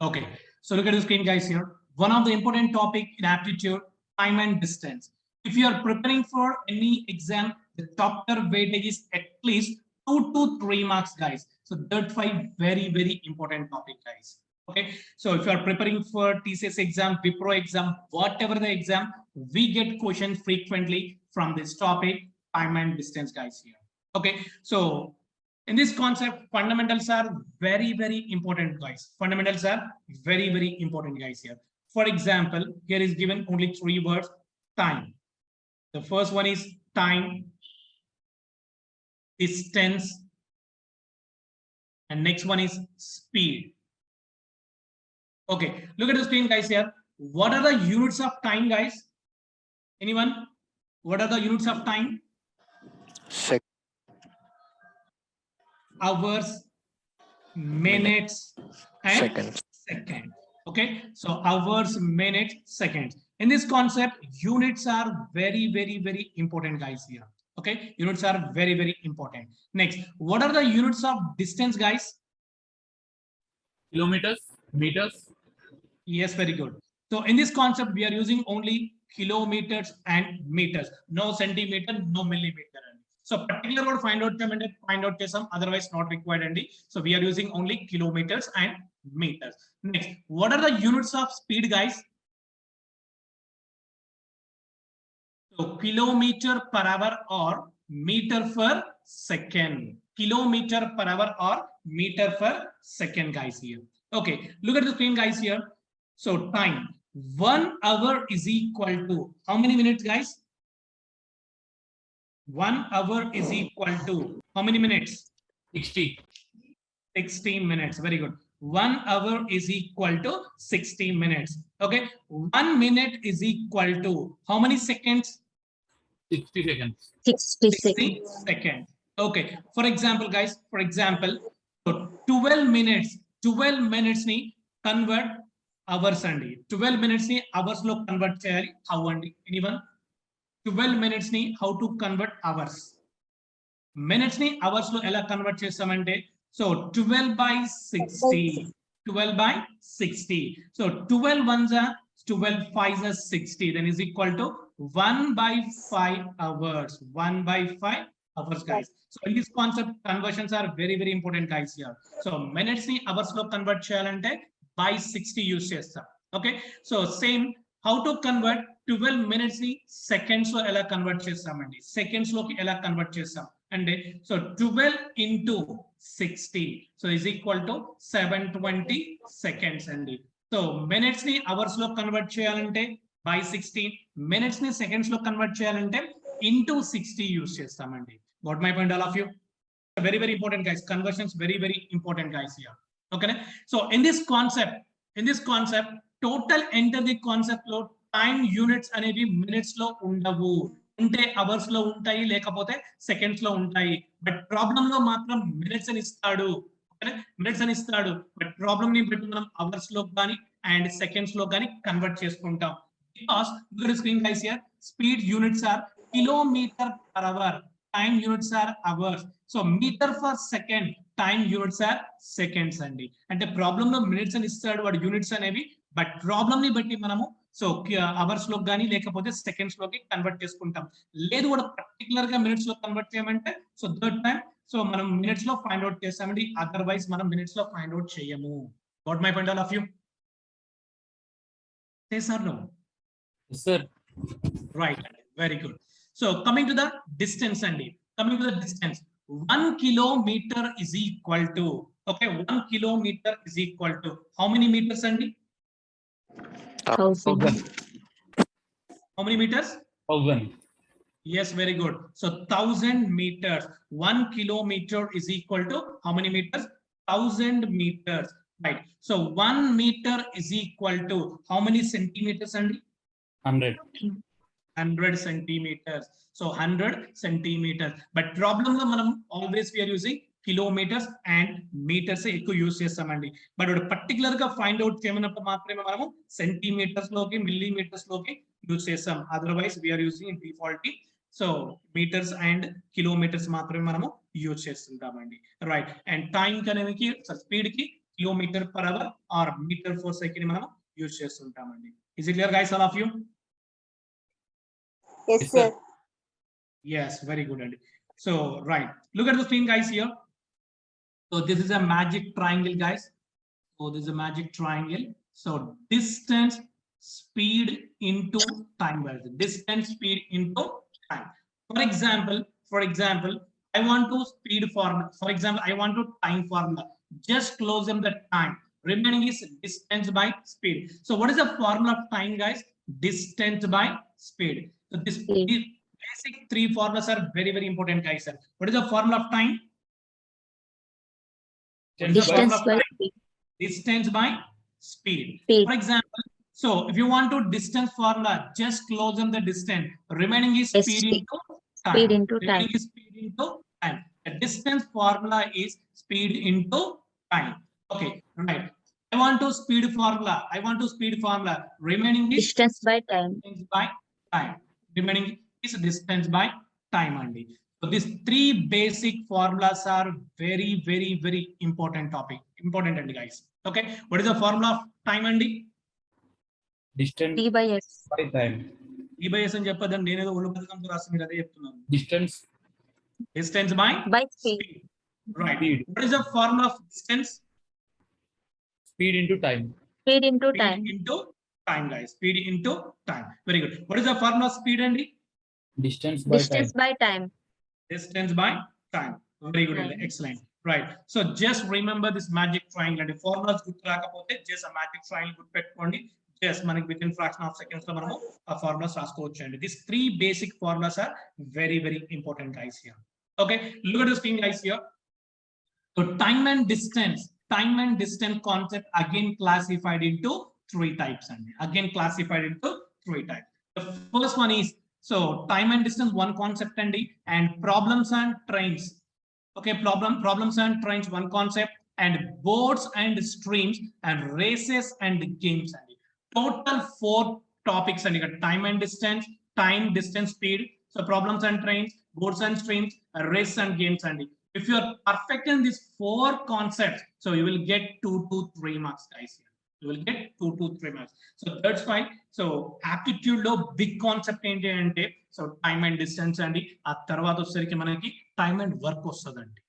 Okay, so look at the screen, guys. Here, one of the important topic in aptitude, time and distance. If you are preparing for any exam, the chapter weightage is at least 2 to 3 marks, guys. So that very important topic, guys. Okay, so if you are preparing for TCS exam, Wipro exam, whatever the exam, we get questions frequently from this topic, time and distance, guys. Here. Okay, so in this concept, fundamentals are very important, guys. Fundamentals are very important, guys. Here, for example, here is given only 3 words: time. The first one is time, distance, and next one is speed. Okay, look at the screen, guys. Here, what are the units of time, guys? Anyone? What are the units of time? Hours, minutes, and seconds. Okay, so hours, minutes, seconds. In this concept, units are very important, guys. Here, okay, units are very important. Next, what are the units of distance, guys? Kilometers, meters. Yes, very good. So in this concept, we are using only kilometers and meters, no centimeter, no millimeter. So particular word find out some, otherwise not required. Andy. So we are using only kilometers and meters. Next, what are the units of speed, guys? So kilometer per hour or meter per second. Kilometer per hour or meter per second, guys. Here. Okay, look at the screen, guys. Here. So time, 1 hour is equal to how many minutes, guys? 1 hour is equal to how many minutes? 60. 16 minutes. Very good. 1 hour is equal to 60 minutes. Okay. 1 minute is equal to how many seconds? 60 seconds. 60 seconds. Okay. For example, guys, for example, so 12 minutes ni convert hours andi. 12 minutes ni hours lo convert cheyali. How andi? Anyone? 12 minutes ni how to convert hours? Minutes ni hours lo ela convert chesamante. So 12 by 60. 12 by 60. So 12 ones are 12 5s are 60. Then is equal to 1 by 5 hours. 1 by 5 hours, guys. So in this concept, conversions are very important, guys. Here. So minutes ni hours lo convert cheyalante by 60 use chestam. Okay. So same. How to convert 12 minutes ni seconds lo ela convert chesamandi. Seconds lo ki ela convert chestam. And so 12 into 60. So is equal to 720 seconds. And so minutes ni hours lo convert cheyalante by 60. Minutes ni seconds lo convert cheyalante into 60 use chestamandi. Got my point, all of you? Very important, guys. Conversions very important, guys. Here. Okay. So in this concept, total enter the concept lo time units అనేవి minutes లో ఉండవు. ఉంటే hours లో ఉంటాయి, లేకపోతే seconds లో ఉంటాయి. But problem లో మాత్రం మినిట్స్ అని ఇస్తాడు. మినిట్స్ అని ఇస్తాడు. బట్ ప్రాబ్లమ్ ని బట్టి మనం అవర్స్ లో కానీ అండ్ సెకండ్స్ లో కానీ కన్వర్ట్ చేసుకుంటాం. Because screen guys here speed units are kilometer per hour, time units are hours. So meter for second, time units are seconds అండి. అంటే ప్రాబ్లమ్ లో మినిట్స్ అని ఇస్తాడు వాడు యూనిట్స్ అనేవి, బట్ ప్రాబ్లమ్ ని బట్టి మనము సో అవర్స్ లో కానీ లేకపోతే సెకండ్స్ లోకి కన్వర్ట్ చేసుకుంటాం. లేదు కూడా పర్టికులర్ గా మినిట్స్ లో కన్వర్ట్ చేయమంటే సో థర్డ్ టైం సో మనం మినిట్స్ లో ఫైండ్ అవుట్ చేస్తామండి. అదర్వైజ్ మనం మినిట్స్ లో ఫైండ్ అవుట్ చేయము. What my point all of you? Sir no sir right, very good. So coming to the distance అండి. Coming to the distance, 1 kilometer is equal to, okay, 1 kilometer is equal to how many meters అండి? 1000. How many meters? 1000. Yes, very good. So 1000 meters. 1 kilometer is equal to how many meters? 1000 meters. Right. So 1 meter is equal to how many centimeters, Andy? 100. 100 centimeters. So 100 centimeters. But problem lo manam always we are using kilometers and meters ఎక్కువ use చేస్తామండి. But particular గా find out చేయమన్నప్పుడు మాత్రమే మనము centimetres లోకి millimetres లోకి use చేస్తాం. Otherwise we're using default so metres and kilometres మాత్రమే మనము యూజ్ చేస్తుంటామండి. రైట్. అండ్ టైం కనేవి స్పీడ్ కి kilometre per hour or metre for second మనం యూజ్ చేస్తుంటామండి. Is it clear guys all of you? Yes, sir. Yes, very good, Andy. So, right. Look at the screen, guys, here. So, this is a magic triangle, guys. So, this is a magic triangle. So, distance, speed into time. Distance, speed into time. For example, I want to speed formula. For example, I want to time formula. Just close them the time. Remaining is distance by speed. So, what is the formula of time, guys? Distance by speed. So, these basic three formulas are very, very important, guys. Sir. What is the formula of time? Distance by speed. Distance by speed. Speed. For example, so if you want to distance formula, just close them the distance. Remaining is Yes, speed speed. into time. Speed into time. Remaining is speed into time. The distance formula is speed into time. Okay, right. I want to speed formula. Remaining is Distance by time. distance by time. Remaining is distance by time only. So these three basic formulas are very, very, very important topic. Important, and guys. Okay, what is the formula of time, Andy? Distance T by S. by time. E by S అని చెప్పదని నేనేదో ఒళ్ళు పథకంతో రాసి మీరు అదే చెప్తున్నాను. Distance Distance by speed. speed. Right. Speed. What is the formula of distance? Speed into time. Speed into Speed time. into time, guys. Speed into time. Very good. What is the formula of speed, Andy? Distance by Distance time. by time. Distance by time. Very good, Andy. Excellent. Right. So just remember this magic triangle. And the formulas good రాకపోతే just a magic triangle good పెట్టుకోండి. Just మనకి within fraction of seconds లో మనము ఆ formulas రాసుకోవచ్చు అండి. These three basic formulas are very, very important, guys, here. Okay, look at the screen, guys, here. So time and distance concept again classified into three types, and again classified into three types. The first one is, so time and distance, one concept, and problems and trains. Okay, problems and trains, one concept, and boards and streams, and races and games. Total four topics, and time and distance, distance, speed. So problems and trains, boards and streams, races and games. And if you are perfect in these four concepts, so you will get 2 to 3 marks, guys. You will get 2 to 3 marks. So that's why. So aptitude lo big concept enti ante, so time and distance andi, aa tarvata వచ్చేసరికి మనకి time and work వస్తదండి.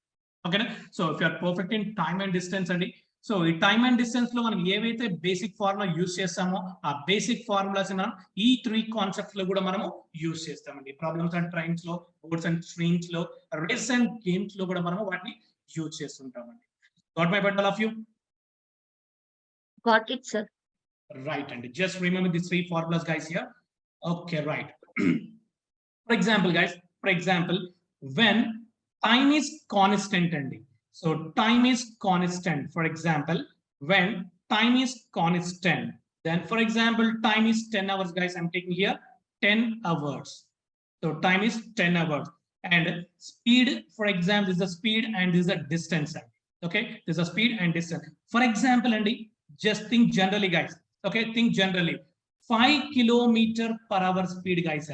Okay, so if you are perfect in time and distance andi, so ఈ time and distance లో మనం ఏవైతే basic formula use చేస్తామో ఆ basic formulas మనం ఈ త్రీ కాన్సెప్ట్స్ లో కూడా మనము యూజ్ చేస్తామండి. ప్రాబ్లమ్స్ అండ్ ట్రైన్స్ లో, బోర్డ్స్ అండ్ స్ట్రీమ్స్ లో, రేస్ అండ్ గేమ్స్ లో కూడా మనము వాటిని యూజ్ చేస్తుంటామండి. Got my point, all of you? Got it, sir. Right, and just remember these three formulas, guys, here. Okay, right. For example, guys, when time is constant, so time is constant. For example, when time is constant, then for example, time is 10 hours, guys. I'm taking here 10 hours. So time is 10 hours. And speed, for example, is the speed and this is the distance. Okay, this is the speed and distance. For example, Andy, just think generally, guys. Okay, think generally. 5 km/h speed, guys.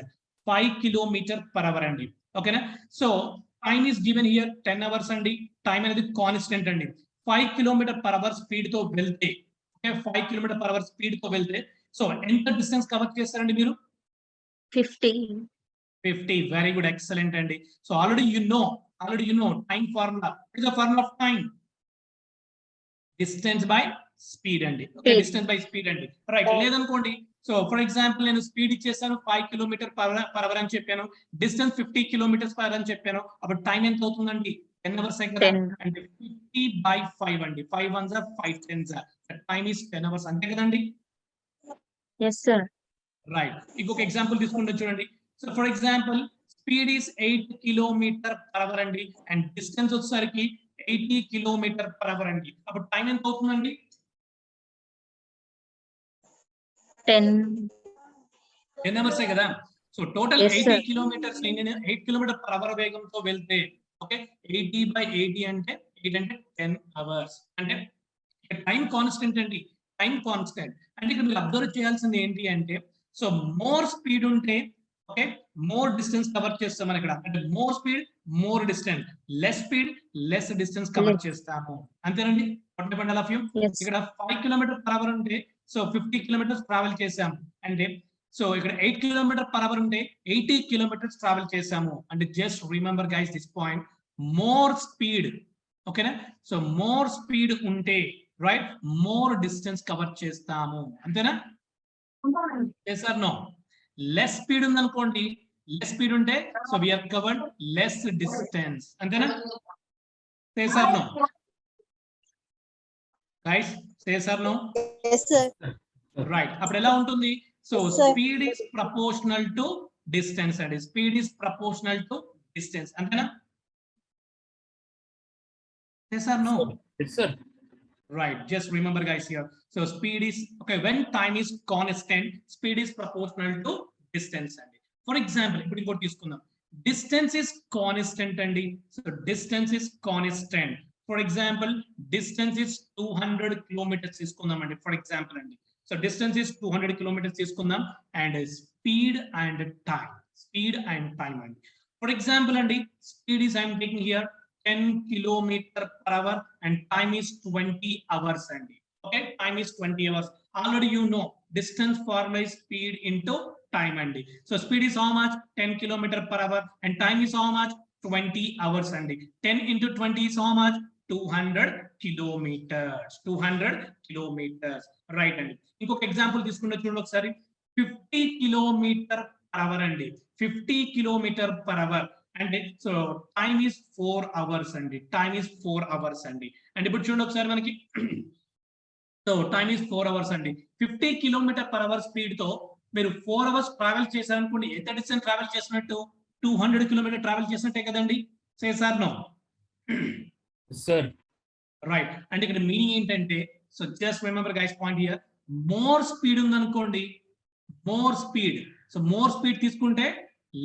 5 km/h, Andy. Okay, na? So time is given here 10 hours, Andy. Time అనేది constant అండి. 5 km/h speed తో వెళ్తే, okay, 5 km/h speed తో వెళ్తే, so ఎంత distance cover చేస్తారండి మీరు? 50. Very good, excellent అండి. So already you know time formula. What is the formula of time? Distance by speed అండి. ఓకే, డిస్టెన్స్ బై స్పీడ్ అండి. రైట్. లేదనుకోండి, సో ఫర్ ఎగ్జాంపుల్ నేను స్పీడ్ ఇచ్చేస్తాను 5 km/h అని చెప్పాను, డిస్టెన్స్ 50 km/h అని చెప్పాను, అప్పుడు టైం ఎంత అవుతుందండి? 10 hours కదా. అండ్ 50/5 అండి. 5 ones are 5 tens are. Time is 10 hours, అంతే కదండి? Yes, sir. రైట్. ఇంకొక ఎగ్జాంపుల్ తీసుకుంటే చూడండి. So for example speed is 8 km/h అండి, అండ్ డిస్టెన్స్ వచ్చేసరికి 80 km/h అండి. అప్పుడు టైం ఎంత అవుతుందండి? 10 hours కదా. So total Yes, 80 sir. kilometers ని నేను 8 km/h వేగంతో వెళ్తే, ఓకే, 80/80 అంటే 8 అంటే 10 hours. అంటే టైం కాన్స్టెంట్ అండి. టైం కాన్స్టెంట్ అంటే ఇక్కడ మీరు అబ్జర్వ్ చేయాల్సింది ఏంటి అంటే, సో మోర్ స్పీడ్ ఉంటే, ఓకే, మోర్ డిస్టెన్స్ కవర్ చేస్తాం మనం ఇక్కడ. అంటే more speed more distance, less speed less distance cover చేస్తాము, అంతేనండి. all of you. Yes. ఇక్కడ 5 కిలోమీటర్ పర్ అవర్ ఉంటే సో 50 కిలోమీటర్స్ ట్రావెల్ చేసాం అంటే సో ఇక్కడ 8 కిలోమీటర్ పర్ అవర్ ఉంటే 80 కిలోమీటర్స్ ట్రావెల్ చేసాము అంటే just remember guys this point more speed ఓకేనా సో మోర్ స్పీడ్ ఉంటే రైట్ మోర్ డిస్టెన్స్ కవర్ చేస్తాము అంతేనా yes or no less speed ఉందనుకోండి లెస్ స్పీడ్ ఉంటే so we have covered less distance అంతేనా yes or no guys yes or no Yes, sir. right అప్పుడు ఎలా ఉంటుంది so Yes, sir. Speed is proportional to distance అండి speed is proportional to distance అంతేనా yes or no Yes, sir. right just remember guys here so speed is okay when time is constant speed is proportional to distance అండి for example ఇప్పుడు ఇంకోటి తీసుకుందాం distance is constant అండి so distance is constant for example distance is 200 kilometers తీసుకుందాం అండి for example అండి so distance is 200 kilometers తీసుకుందాం and speed and time అండి for example అండి speed is I am taking here 10 kilometer per hour and time is 20 hours అండి okay time is 20 hours already you know distance formula is speed into time అండి so speed is how much 10 kilometer per hour and time is how much 20 hours అండి 10 into 20 is how much 200 kilometers right అండి ఇంకొక example తీసుకుంటే చూడండి ఒకసారి 50 kilometer per hour అండి 50 kilometer per hour అంటే so time is 4 hours అండి time is 4 hours అండి అండ్ ఇప్పుడు చూడండి ఒకసారి మనకి సో టైమ్ ఈస్ 4 hours అండి 50 kilometer per hour స్పీడ్ తో మీరు 4 hours ట్రావెల్ చేశారనుకోండి ఎంత డిస్టెన్స్ ట్రావెల్ చేసినట్టు 200 kilometer ట్రావెల్ చేసినట్టే కదండి say sir no Yes, sir. Right అంటే ఇక్కడ మీనింగ్ ఏంటంటే so just remember guys point here more speed ఉందనుకోండి more speed so more speed తీసుకుంటే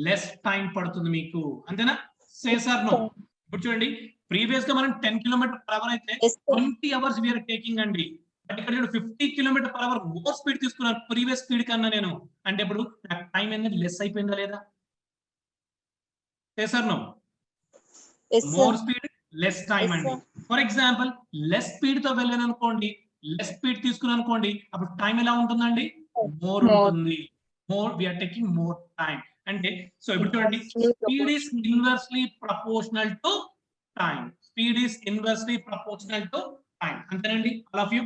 లెస్ టైం పడుతుంది మీకు అంతేనా సే సార్ నో ఇప్పుడు చూడండి ప్రీవియస్ గా మనం 10 kilometer per hour అయితే Yes, sir. 20 hours we're taking అండి బట్ ఇక్కడ 50 kilometer per hour more speed తీసుకున్నాను ప్రీవియస్ స్పీడ్ కన్నా నేను అంటే ఇప్పుడు టైం అనేది లెస్ అయిపోయిందా లేదా say sir no Yes, sir. More speed less time Yes, అండి sir. For example less speed తో వెళ్ళాను అనుకోండి లెస్ స్పీడ్ తీసుకున్నాను అనుకోండి అప్పుడు టైం ఎలా ఉంటుందండి మోర్ More. ఉంటుంది more we're taking more time అంటే సో ఇప్పుడు చూడండి speed is inversely proportional to time speed is inversely proportional to time అంతేనండి all of you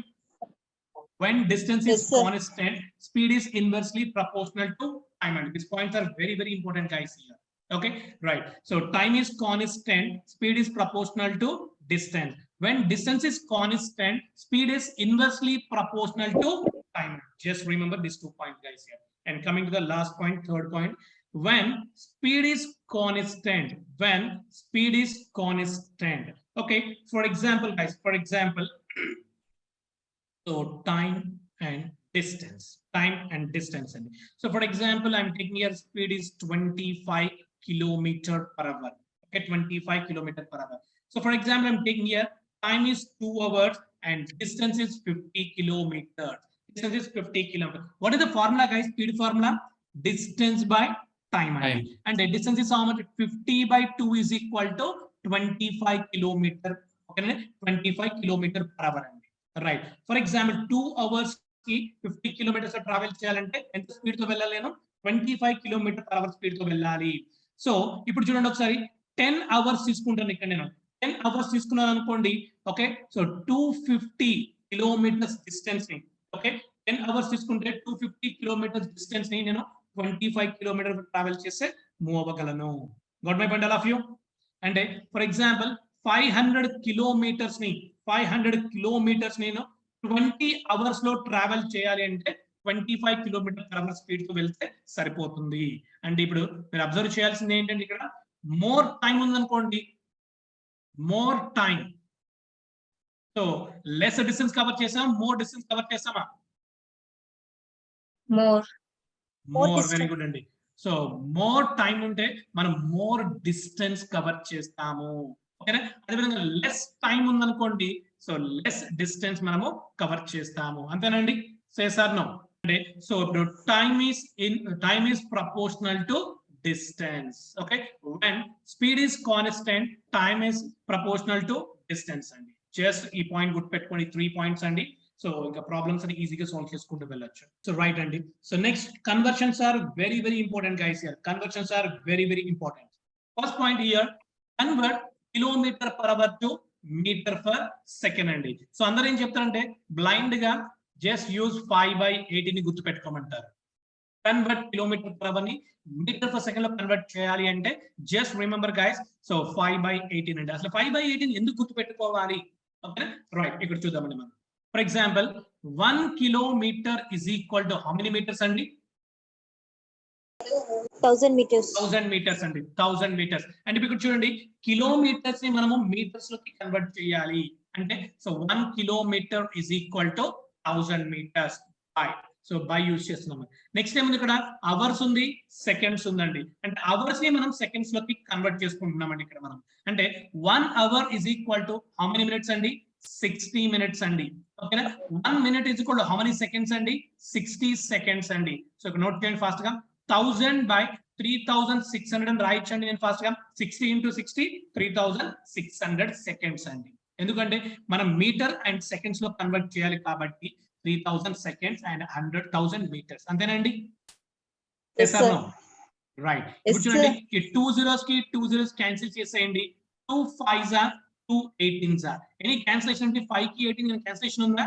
when distance is Yes, sir. constant speed is inversely proportional to time and these points are very important guys here okay right so time is constant speed is proportional to distance when distance is constant speed is inversely proportional to time just remember these 2 points guys here and coming to the last point third point when speed is constant okay for example guys for example so time and distance and so for example I'm taking here speed is 25 kilometer per hour okay 25 kilometer per hour so for example I'm taking here time is 2 hours and distance is 50 kilometers distance is 50 kilometers what is the formula guys speed formula distance by time. And the distance is how much 50 by 2 is equal to 25 kilometer okay 25 kilometer per hour right for example 2 hours ki 50 kilometers travel cheyalante enta speed tho vellaleను 25 kilometer per hour speed tho vellali so ఇప్పుడు చూడండి ఒకసారి 10 hours తీసుకుంటాను ఇక్కడ నేను 10 hours తీసుకున్నాను అనుకోండి okay so 250 kilometers distance ని okay 10 hours తీసుకుంటే 250 kilometers distance ని నేను 25 kilometers ట్రావెల్ చేస్తే మూవ్ అవ్వగలను got my point all of you అంటే ఫర్ ఎగ్జాంపుల్ 500 kilometers నేను 20 hours లో ట్రావెల్ చేయాలి అంటే 25 kilometer per hour స్పీడ్ తో వెళ్తే సరిపోతుంది అంటే ఇప్పుడు మీరు అబ్జర్వ్ చేయాల్సింది ఏంటంటే ఇక్కడ మోర్ టైం ఉందనుకోండి more time so less distance cover చేసాం మోర్ డిస్టెన్స్ కవర్ చేసామా మోర్ వెరీ గుడ్ అండి సో మోర్ టైం ఉంటే మనం మోర్ డిస్టెన్స్ కవర్ చేస్తాము ఓకేనా అదేవిధంగా లెస్ టైం ఉందనుకోండి సో లెస్ డిస్టెన్స్ మనము కవర్ చేస్తాము అంతేనండి సార్ నో అంటే సో ఇప్పుడు time is proportional to distance okay when speed is constant time is proportional to distance అండి జస్ట్ ఈ పాయింట్ గుర్తుపెట్టుకోండి 3 పాయింట్స్ అండి. సో ఇంకా ప్రాబ్లమ్స్ అని ఈజీగా సాల్వ్ చేసుకుంటూ వెళ్ళొచ్చు. సో రైట్ అండి. So next conversions are very very important guys here. Conversions are very very important. First point here convert kilometer per hour to meter per second అండి. So అందరూ ఏం చెప్తారంటే బ్లైండ్ గా జస్ట్ యూజ్ 5/80 ని గుర్తుపెట్టుకోమంటారు. Convert kilometer per hour ని meter per second లో convert చేయాలి అంటే జస్ట్ రిమెంబర్ గైస్, సో 5/18 అండి. అసలు 5/18 ఎందుకు గుర్తుపెట్టుకోవాలి? ఓకే రైట్, ఇక్కడ చూద్దామండి మనం. For example 1 kilometer is equal to how many meters అండి? 1000 meters. 1000 మీటర్స్ అండి. 1000 మీటర్స్ అంటే ఇక్కడ చూడండి, కిలోమీటర్స్ ని మనము మీటర్స్ లోకి కన్వర్ట్ చేయాలి అంటే so 1 kilometer is equal to 1000 meters by. So by use చేస్తున్నాం. నెక్స్ట్ ఏముంది ఇక్కడ? అవర్స్ ఉంది, సెకండ్స్ ఉందండి. అంటే అవర్స్ ని మనం సెకండ్స్ లోకి కన్వర్ట్ చేసుకుంటున్నామండి ఇక్కడ మనం. అంటే 1 hour is equal to how many minutes అండి? 60 మినిట్స్ అండి. ఓకేనా? 1 minute is equal to how many seconds అండి? 60 సెకండ్స్ అండి. సో ఇక్కడ నోట్ చేయండి ఫాస్ట్ గా. 1000/3600 అని రాయించండి నేను ఫాస్ట్ గా. 60 into 60 3600 సెకండ్స్ అండి. ఎందుకంటే మనం మీటర్ అండ్ సెకండ్స్ లో కన్వర్ట్ చేయాలి కాబట్టి 3000 సెకండ్స్ అండ్ 100,000 మీటర్స్. అంతేనండి? Yes, sir. రైట్. Yes, ఇప్పుడు చూడండి, ఈ 2 zeros కి 2 zeros క్యాన్సిల్ చేసేయండి. 2 5s are 2 18s are. Any cancellation అంటే 5 కి 18 క్యాన్సిలేషన్ ఉందా?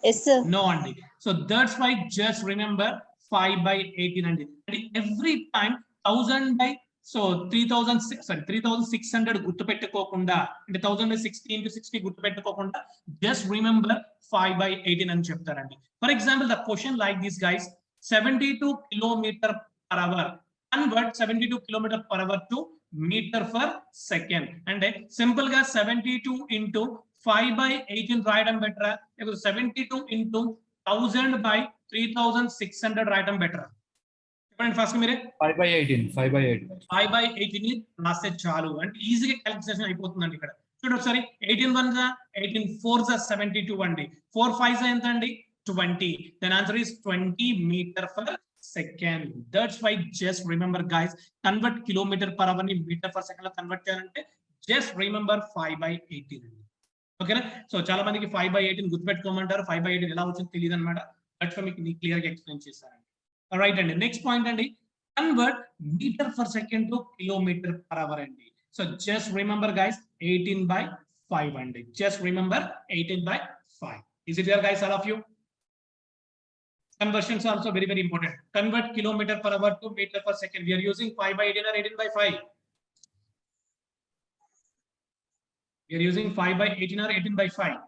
Yes, sir. No అండి. So that's why just remember 5/18 అండి. అంటే ఎవ్రీ టైం 3600 గుర్తుపెట్టుకోకుండా, అంటే 1000/60 into 60 గుర్తుపెట్టుకోకుండా జస్ట్ రిమెంబర్ 5/18 అని చెప్తారండి. For example the question like this guys, 72 kilometer per hour convert 72 kilometer per hour to meter per second. అంటే simple గా 72 into 5/18 రాయడం better, 72 into 1000/3600 రాయడం better? చెప్పండి ఫస్ట్ మీరే. 5/18. 5/18 ని రాస్తే చాలు, అంటే ఈజీగా క్యాలిక్యులేషన్ అయిపోతుందండి ఇక్కడ. చూడండి ఒకసారి, 18 1s 18 4s 72 అండి. 4 5s ఎంత అండి? 20. Then answer is 20 meter per second. That's why just remember guys, convert kilometer per hour ని మీటర్ పర్ సెకండ్ లో కన్వర్ట్ చేయాలంటే జస్ట్ రిమెంబర్ 5/18 అండి. ఓకేనా? సో చాలా మందికి 5/18 గుర్తుపెట్టుకోమంటారు, 5/18 ఎలా వచ్చిందో తెలియదు అనమాట. దట్స్ వై మీకు క్లియర్ గా ఎక్స్ప్లెయిన్ చేశారండి. రైట్ అండి. నెక్స్ట్ పాయింట్ అండి, convert meter per second to kilometer per hour అండి. సో జస్ట్ రిమెంబర్ గైస్ 18/5 అండి. Just remember 18/5. Is it clear guys, all of you? Conversions are also very very important. Convert kilometer per hour to meter per second. We are using 5/18 or 18/5. We are using 5/18 or 18/5.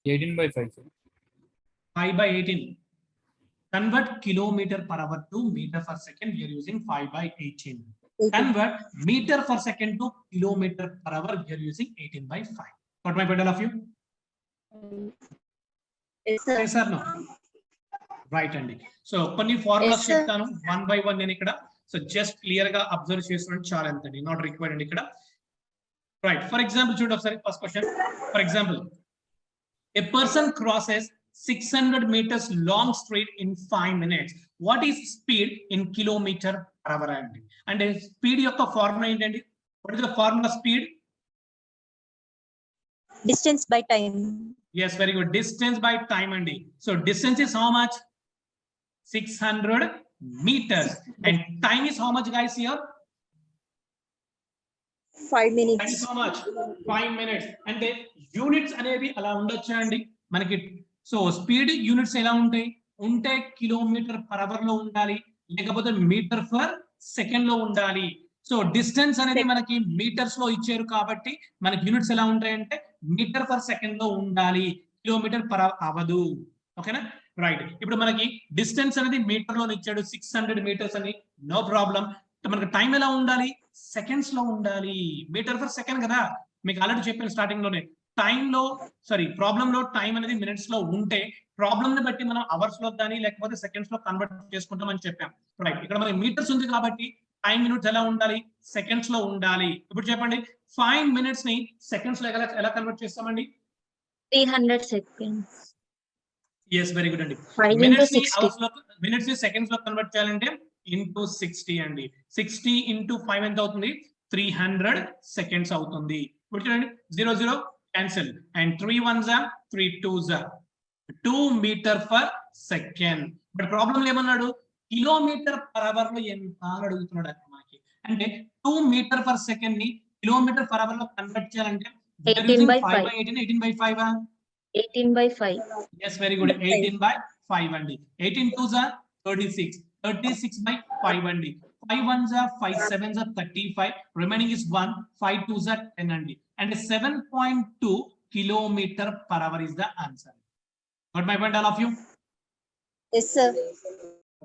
18/5. 5/18. Convert kilometer per hour to meter per second. We are using 5/18. Convert meter per second to kilometer per hour. We are using 18/5. Got my point, all of you? Yes, sir. Yes or no? Right అండి. So కొన్ని formulas Yes, sir. చెప్తాను 1 by 1 నేను ఇక్కడ. So just clear గా observe చేస్తుంటే చాలా అండి, not required అండి ఇక్కడ. రైట్. ఫర్ ఎగ్జాంపుల్ చూడండి ఒకసారి first question. For example, a person crosses 600 meters long straight in 5 minutes. What is speed in kilometer per hour అండి? అంటే స్పీడ్ యొక్క ఫార్ములా ఏంటండి? What is the formula speed? Distance by time. Yes, very good. Distance by time అండి. So distance is how much? 600 meters. And time is how much guys here? 5 Time minutes. is how much? 5 minutes. అంటే units అనేవి అలా ఉండొచ్చా అండి మనకి? So speed units ఎలా ఉంటాయి? ఉంటే కిలోమీటర్ పర్ అవర్ లో ఉండాలి, లేకపోతే మీటర్ పర్ సెకండ్ లో ఉండాలి. సో డిస్టెన్స్ అనేది మనకి మీటర్స్ లో ఇచ్చారు కాబట్టి మనకి యూనిట్స్ ఎలా ఉంటాయంటే మీటర్ పర్ సెకండ్ లో ఉండాలి, కిలోమీటర్ పర్ అవదు. ఓకేనా? రైట్. ఇప్పుడు మనకి డిస్టెన్స్ అనేది మీటర్ లో ఇచ్చాడు 600 మీటర్స్ అని, నో ప్రాబ్లం. మనకి టైం ఎలా ఉండాలి? సెకండ్స్ లో ఉండాలి. మీటర్ పర్ సెకండ్ కదా, మీకు ఆల్రెడీ చెప్పాను స్టార్టింగ్ లోనే. ప్రాబ్లం లో టైం అనేది మినిట్స్ లో ఉంటే ప్రాబ్లమ్ ని బట్టి మనం అవర్స్ లో కానీ లేకపోతే సెకండ్స్ లో కన్వర్ట్ చేసుకుంటామని చెప్పాం. రైట్. ఇక్కడ మనకి మీటర్స్ ఉంది కాబట్టి టైం మినిట్స్ ఎలా ఉండాలి? సెకండ్స్ లో ఉండాలి. ఇప్పుడు చెప్పండి, 5 minutes ని సెకండ్స్ లో ఎలా కన్వర్ట్ చేస్తామండి? 300 seconds. ఎస్, వెరీ గుడ్ అండి. 5 into మినిట్స్ ని 60. అవర్స్ లో, మినిట్స్ ని సెకండ్స్ లో కన్వర్ట్ చేయాలంటే ఇంటూ 60 అండి. 60 into 5 ఎంత అవుతుంది? 300 సెకండ్స్ అవుతుంది. 0 0 cancel and 3 1s are 3 2s are 2 meter per second. But problem ఏమన్నాడు కిలోమీటర్ పర్ అవర్ లో ఎంత అని అడుగుతున్నాడు అక్కడ మనకి. అంటే 2 మీటర్ పర్ సెకండ్ ని కిలోమీటర్ పర్ అవర్ లో కన్వర్ట్ చేయాలంటే 18 by 5 5. by 18 18 by 5 18 by 5. yes very good 18 by 5 అండి 18 2s are 36 36 by 5 అండి 5 1s are 5 7s are 35 remaining is 1 5 2s are 10 అండి and 7.2 kilometer per hour is the answer. Got my point all of you? Yes, sir.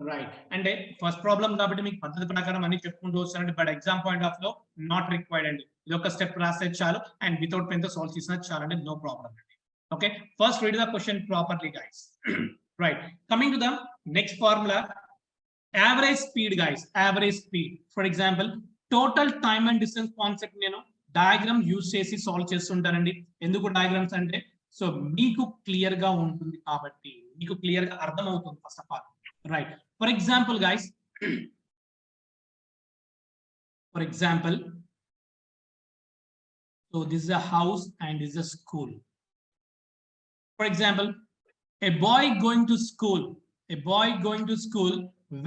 Right అంటే first problem కాబట్టి మీకు పద్ధతి ప్రకారం అన్ని చెప్పుకుంటూ వస్తారండి బట్ ఎగ్జామ్ పాయింట్ ఆఫ్ లో నాట్ రిక్వైర్డ్ అండి ఇది ఒక స్టెప్ రాస్తే చాలు అండ్ వితౌట్ పెన్ తో సాల్వ్ చేసినా చాలు అండి నో ప్రాబ్లం అండి okay first read the question properly guys right coming to the next formula average speed guys average speed for example total time and distance concept నేను diagram use చేసి solve చేస్తుంటానండి ఎందుకు diagrams అంటే so మీకు clear గా ఉంటుంది కాబట్టి మీకు clear గా అర్థం అవుతుంది first of all right for example guys for example so this is a house and this is a school for example a boy going to school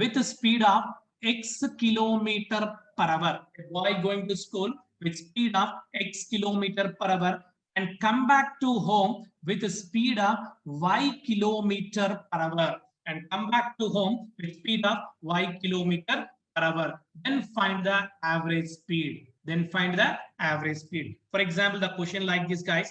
with a speed of x kilometer per hour a boy going to school with speed of x kilometer per hour and come back to home with a speed of y kilometer per hour and come back to home with speed of y kilometer per hour then find the average speed for example the question like this guys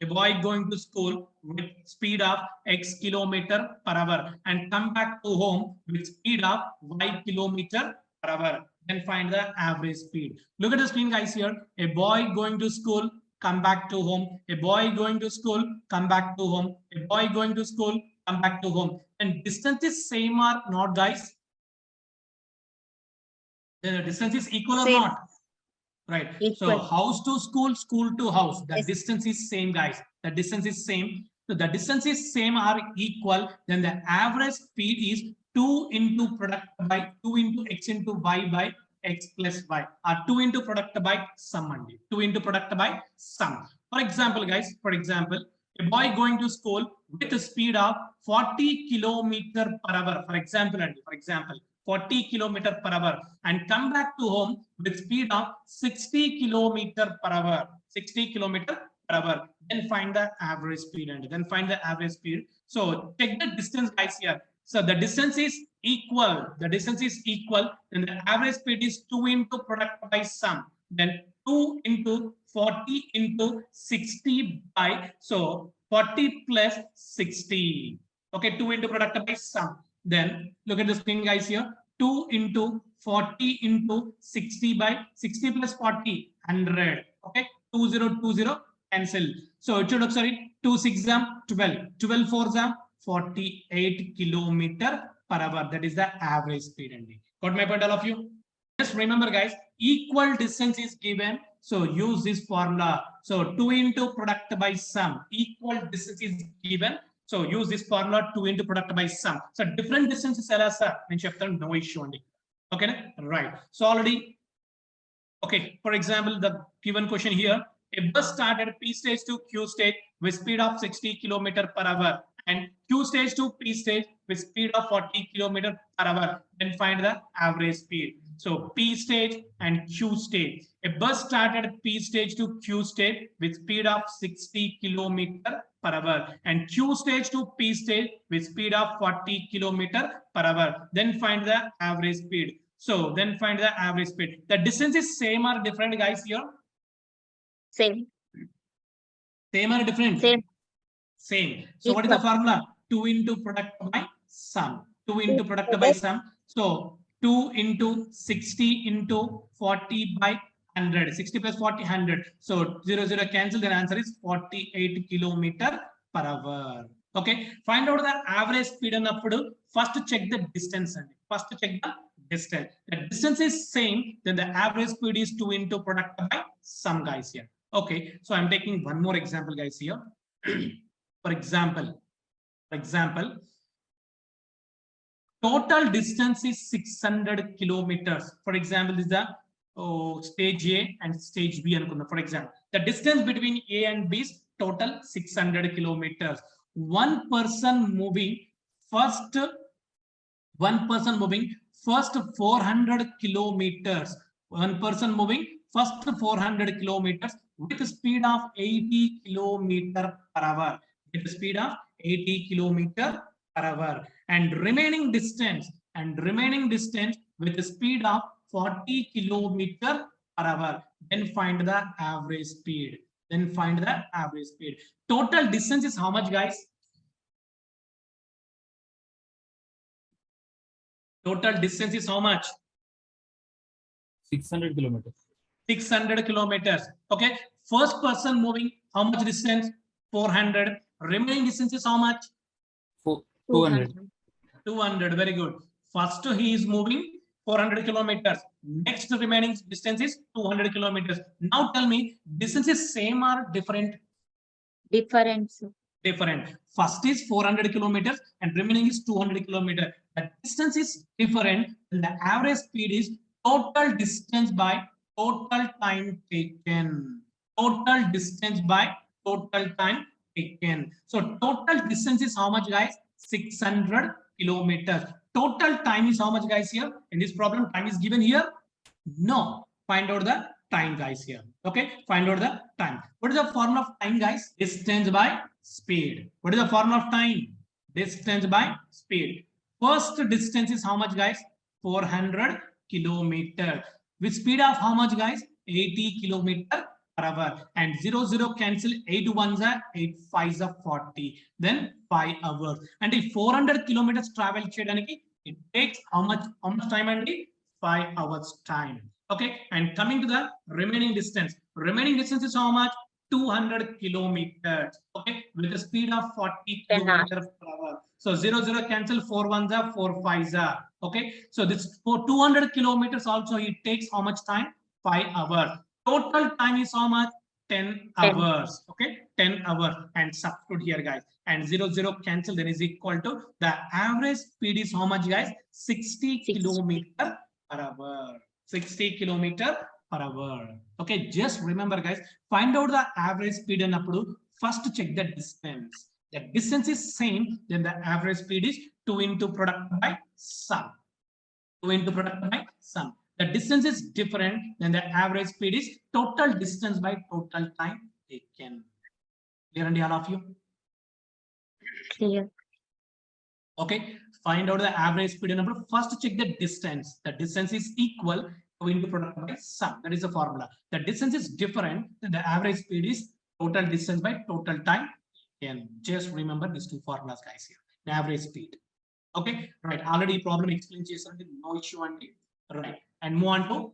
a boy going to school with speed of x kilometer per hour and come back to home with speed of y kilometer per hour then find the average speed. Look at the screen guys here a boy going to school come back to home a boy going to school come back to home a boy going to school come back to home and distance is same or not guys the distance is equal Same. or not right Equal. so house to school school to house the Yes. distance is same guys the distance is same so the distance is same or equal then the average speed is 2 into product by 2 into x into y by x plus y or 2 into product by sum and 2 into product by sum for example guys for example a boy going to school with a speed of 40 kilometer per hour for example 40 kilometer per hour and come back to home with speed of 60 kilometer per hour then find the average speed so check the distance guys here so the distance is equal then the average speed is 2 into product by sum then 2 into 40 into 60 by so 40 plus 60 okay 2 into product by sum then look at the screen guys here 2 into 40 into 60 by 60 plus 40 100 okay 2020 cancel so it should sorry 2 6 12 4 48 kilometer per hour that is the average speed and got my point all of you just remember guys equal distance is given so use this formula so 2 into product by sum equal distance is given so use this formula 2 into product by sum so different distances ela sir నేను చెప్తాను no issue అండి okay right so already okay for example the given question here a bus started P stage to Q stage with speed of 60 kilometer per hour and Q stage to P stage with speed of 40 kilometer per hour then find the average speed so P stage and Q stage a bus started P stage to Q stage with speed of 60 kilometer per hour and Q stage to P stage with speed of 40 kilometer per hour then find the average speed so then find the average speed the distance is same or different guys here Same. or different same so what is the Equal. formula 2 into product by sum 2 into product by sum so 2 into 60 into 40 by 100 60 plus 40 100 so 0 cancel the answer is 48 kilometer per hour okay find out the average speed annappudu first check the distance and the distance is same then the average speed is 2 into product by sum guys here okay so I'm taking one more example guys here for example total distance is 600 kilometers for example this is the stage A and stage B. For example, the distance between A and B is total 600 kilometers. One person moving first 400 kilometers. One person moving first 400 kilometers with a speed of 80 kilometer per hour. With the speed of 80 kilometer per hour, and remaining distance with a speed of 40 kilometer per hour. Then find the average speed. Total distance is how much, guys? Total distance is how much? 600 kilometers. 600 kilometers. Okay. First person moving how much distance? 400. Remaining distance is how much? 200. 200. Very good. First he is moving 400 kilometers. Next remaining distance is 200 kilometers. Now tell me, distance is same or different? Different, sir. Different. First is 400 kilometers and remaining is 200 kilometers. The distance is different and the average speed is total distance by total time taken. Total distance by total time taken. So total distance is how much, guys? 600 kilometers. Total time is how much, guys? Here in this problem, time is given here? No. Find out the time, guys, here. Okay, find out the time. What is the formula of time, guys? Distance by speed. What is the formula of time? Distance by speed. First distance is how much, guys? 400 kilometers. With speed of how much, guys? 80 kilometers per hour. And 0 cancel. 8 ones are 8 5s are 40. Then 5 hours. And if 400 kilometers travel cheyadaniki, it takes how much time, Andy? 5 hours time. Okay, and coming to the remaining distance. Remaining distance is how much? 200 kilometers. Okay, with a speed of 40 kilometers per hour. So 0 cancel. 4 ones are 4 5s are. Okay, so this for 200 kilometers also it takes how much time? 5 hours. Total time is how much? 10 hours. Okay, 10 hours. And substitute here, guys. And 0 cancel, then is equal to the average speed is how much, guys? 60 kilometers per hour. 60 kilometers per hour. Okay, just remember, guys, find out the average speed and upload. First check the distance. The distance is same, then the average speed is 2 into product by sum. 2 into product by sum. The distance is different, then the average speed is total distance by total time taken. Clear, and all of you? Clear. Okay, find out the average speed and number. First check the distance. The distance is equal to into product by sum. That is the formula. The distance is different, then the average speed is total distance by total time. And just remember these two formulas, guys, here. The average speed. Okay, right. Already problem explained, no issue, and right. And move on to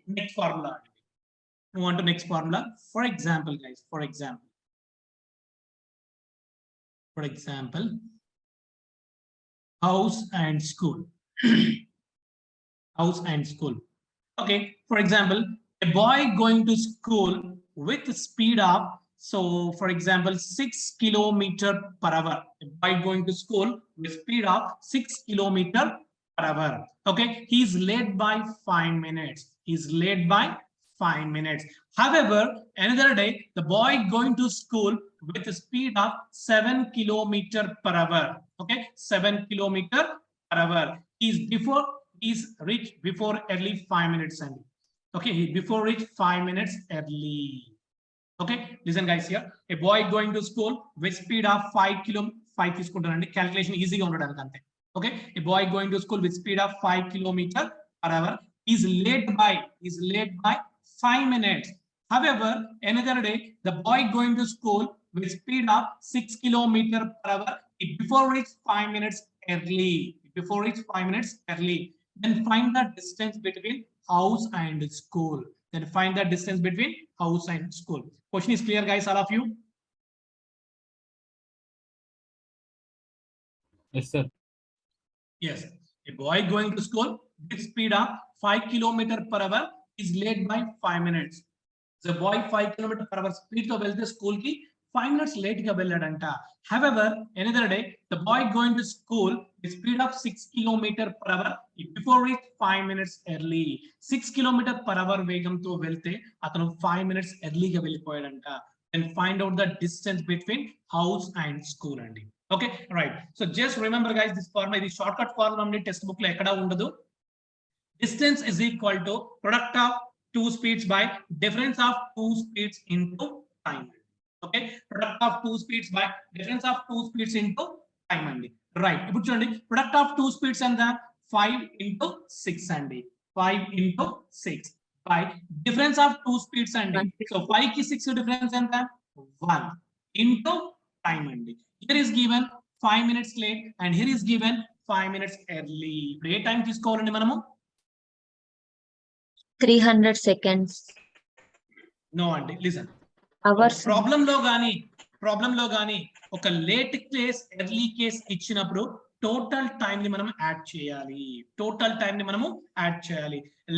next formula. Move on to next formula. For example, guys, for example, house and school. House and school. Okay, for example, a boy going to school with speed of, so for example, 6 kilometers per hour. A boy going to school with speed of 6 kilometers per hour. Okay, he's late by 5 minutes. He's late by 5 minutes. However, another day, the boy going to school with a speed of 7 kilometers per hour. Okay, 7 kilometers per hour. He's reached before early 5 minutes. And okay, before reach 5 minutes early. Okay, listen, guys, here. A boy going to school with speed of 5 calculation easy. Okay, a boy going to school with speed of 5 kilometers per hour is late by 5 minutes. However, another day, the boy going to school with speed of 6 kilometers per hour before reach 5 minutes early. Before reach 5 minutes early. Then find the distance between house and school. Then find the distance between house and school. Question is clear, guys, all of you? Yes, sir. Yes. A boy going to school with speed of 5 kilometers per hour is late by 5 minutes. The boy 5 kilometers per hour speed to wealth school ki 5 minutes late ga velladanta. However, another day the boy going to school with speed of 6 km/h before reach 5 minutes early. 6 km/h వేగంతో వెళ్తే అతను 5 minutes early గా వెళ్ళిపోయాడంట. And find out the distance between house and school అండి. Okay, right. So just remember guys, this formula is shortcut formula అండి, text book లో ఎక్కడా ఉండదు. Distance is equal to product of two speeds by difference of two speeds into time. Okay, product of two speeds by difference of two speeds into time అండి. Right, ఇప్పుడు చూడండి, product of two speeds ఎంత 5 into 6 అండి. 5 into 6 by difference of two speeds అండి. So 5 కి 6 difference ఎంత 1 into time అండి. Here is given 5 minutes late and here is given 5 minutes early. ఇప్పుడు ఏ టైం తీసుకోవాలండి మనము? 300 seconds. నో అండి, లిసన్. Hours. ప్రాబ్లం లో గాని ఒక లేట్ కేస్ ఎర్లీ కేస్ ఇచ్చినప్పుడు టోటల్ టైం ని మనం యాడ్ చేయాలి.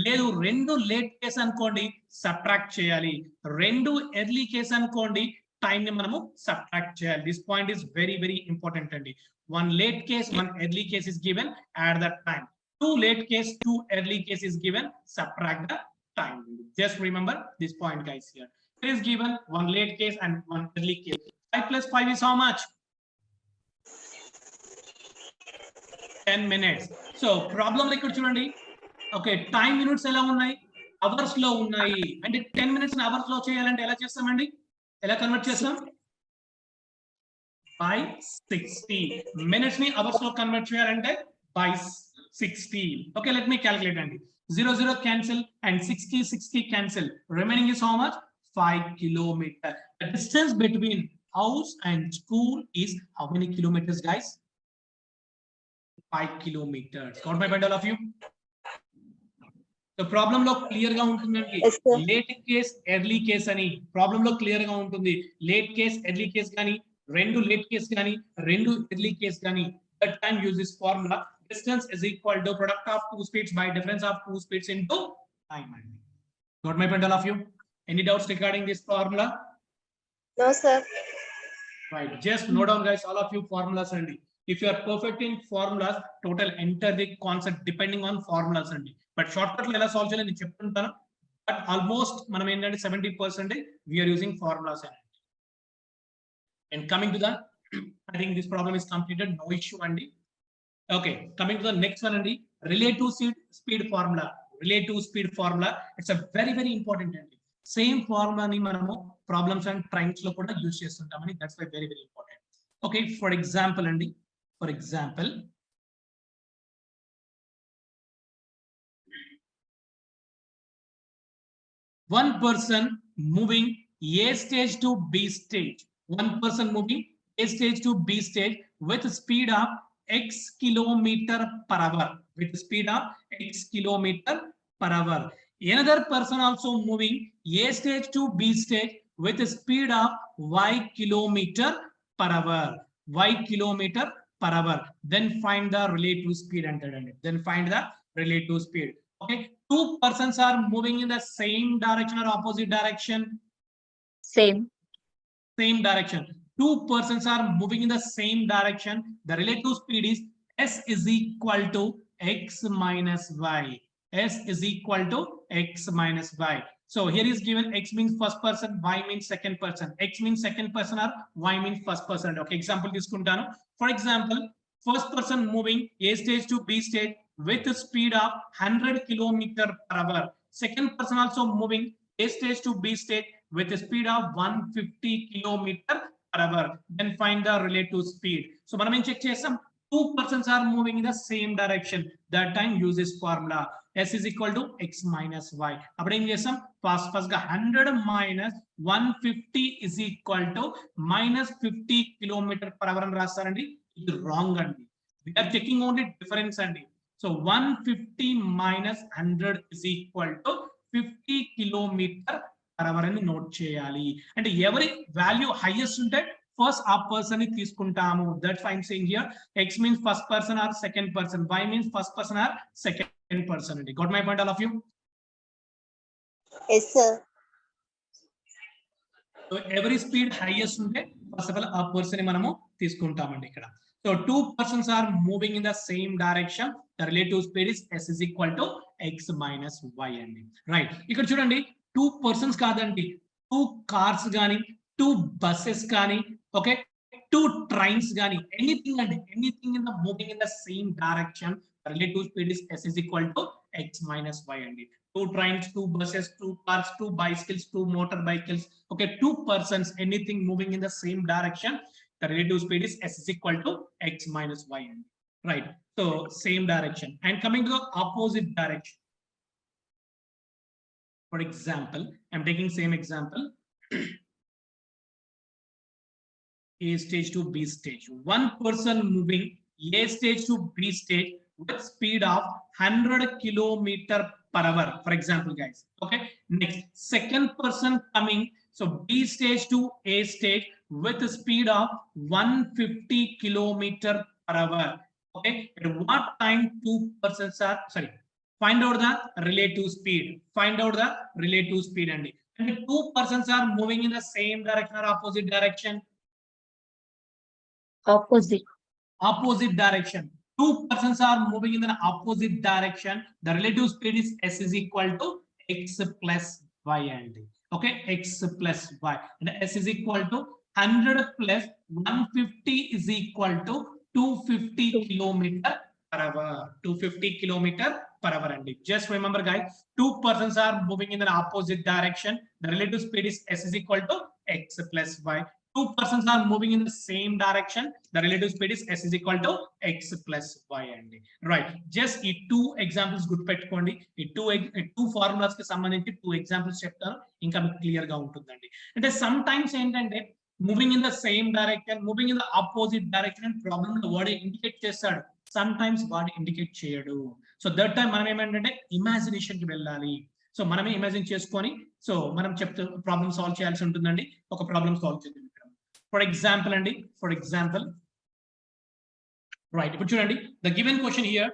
లేదు రెండు లేట్ కేస్ అనుకోండి సబ్ట్రాక్ట్ చేయాలి. రెండు ఎర్లీ కేస్ అనుకోండి టైం ని మనము సబ్ట్రాక్ట్ చేయాలి. This point is very very important అండి. One late case, one early case is given, add that time. Two late case, two early case is given, subtract the time. Just remember this point guys here. It is given one late case and one early case. 5 plus 5 is how much? 10 minutes. So problem like chudandi. Okay, time minutes ela unnai, hours lo unnai. And 10 minutes in hours lo cheyalante ela chestamandi? Ela convert chestam? By 60. Minutes ni hours lo convert cheyalante by 60. Okay, let me calculate and 0 0 cancel and 60 cancel. Remaining is how much? 5 kilometers. The distance between house and school is how many kilometers guys? 5 kilometers. Got my point all of you? The problem lo clear ga untundandi. Yes, sir. Late case early case ani problem lo clear ga untundi. Late case early case gani rendu late case gani rendu early case gani, that time use this formula. Distance is equal to product of two speeds by difference of two speeds into time. Got my point all of you? Any doubts regarding this formula? No, sir. Right, just note down guys all of you formulas only. If you are perfect in formulas, total enter the concept depending on formulas only. But shortcut lo ela solve cheyalani nenu cheptuntanu. But almost manam endante 70% we are using formulas. And coming to the, I think this problem is completed, no issue andi. Okay, coming to the next one and the relative speed formula. It's a very very important and same formula ni manamu problems and times lo kuda use chestuntamani. That's why very very important. Okay, for example and for example, one person moving A stage to B stage. One person moving A stage to B stage with speed of x km/h. With speed of x km/h. Another person also moving A stage to B stage with a speed of y km/h. Then find the relative speed. Then find the relative speed. Okay, two persons are moving in the same direction or opposite direction? Same. Same direction. Two persons are moving in the same direction. The relative speed is s is equal to x minus y. S is equal to x minus y. So here is given x means first person, y means second person. X means second person or y means first person. Okay, example తీసుకుంటాను. For example, first person moving A stage to B stage with a speed of 100 km/h. Second person also moving A stage to B stage with a speed of 150 km/h. Then find the relative speed. So మనం ఏం check చేస్తాం? Two persons are moving in the same direction. That time use this formula. S is equal to x minus y. అప్పుడు ఏం చేస్తాం? First గా 100 minus 150 is equal to minus 50 km/h అని రాస్తారండి. ఇది wrong అండి. We are checking only difference అండి. So 150 minus 100 is equal to 50 km/h అని note చేయాలి. అంటే ఎవరి వాల్యూ హైయెస్ట్ ఉంటే ఫస్ట్ ఆ పర్సన్ ని తీసుకుంటాము. That's I am saying here x means first person or second person, y means first person or second person. Got my point all of you? Yes, sir. So ఎవరి speed highest ఉంటే first of all ఆ person ని మనము తీసుకుంటామండి ఇక్కడ. So 2 persons are moving in the same direction. The relative speed is s is equal to x minus y అండి. Right, ఇక్కడ చూడండి 2 persons కాదండి, 2 cars గాని 2 buses కానీ, ఓకే, 2 trains గాని, ఎనీథింగ్ అండి, anything in the moving in the same direction, relative speed is s is equal to x minus y అండి. 2 trains, 2 buses, 2 cars, 2 bicycles, 2 motorbikes, okay, 2 persons, anything moving in the same direction, the relative speed is s is equal to x minus y అండి. Right, so same direction. And coming to the opposite direction, for example, I'm taking same example, A stage to B stage. One person moving A stage to B stage with speed of 100 kilometer per hour, for example, guys. Okay. Next, second person coming, so B stage to A stage with a speed of 150 kilometer per hour. Okay. At what time 2 persons are, sorry, find out the relative speed. Find out the relative speed, and 2 persons are moving in the same direction or opposite direction. Opposite. Opposite direction. 2 persons are moving in the opposite direction. The relative speed is s is equal to x plus y and okay, x plus y, and s is equal to 100 plus 150 is equal to 250 kilometer per hour. 250 kilometer per hour. And just remember, guys, 2 persons are moving in the opposite direction. The relative speed is s is equal to x plus y. 2 persons are moving in the same direction. The relative speed is s is equal to x plus y అండి. Right, just ఈ 2 examples గుర్తుపెట్టుకోండి. ఈ 2 formulas కి సంబంధించి 2 examples చెప్తాను, ఇంకా మీకు clear గా ఉంటుందండి. అంటే సమ్ టైమ్స్ ఏంటంటే moving in the same direction, moving in the opposite direction అని ప్రాబ్లమ్ లో వాడు ఇండికేట్ చేస్తాడు, సమ్ టైమ్స్ వాడు ఇండికేట్ చేయడు. సో దట్ టైం మనం ఏమంటే ఇమాజినేషన్ కి వెళ్ళాలి. సో మనమే ఇమాజిన్ చేసుకొని సో మనం చెప్తూ ప్రాబ్లమ్ సాల్వ్ చేయాల్సి ఉంటుందండి. ఒక ప్రాబ్లమ్ సాల్వ్ చేద్దాం. For example, Andy, for example, right, the given question here,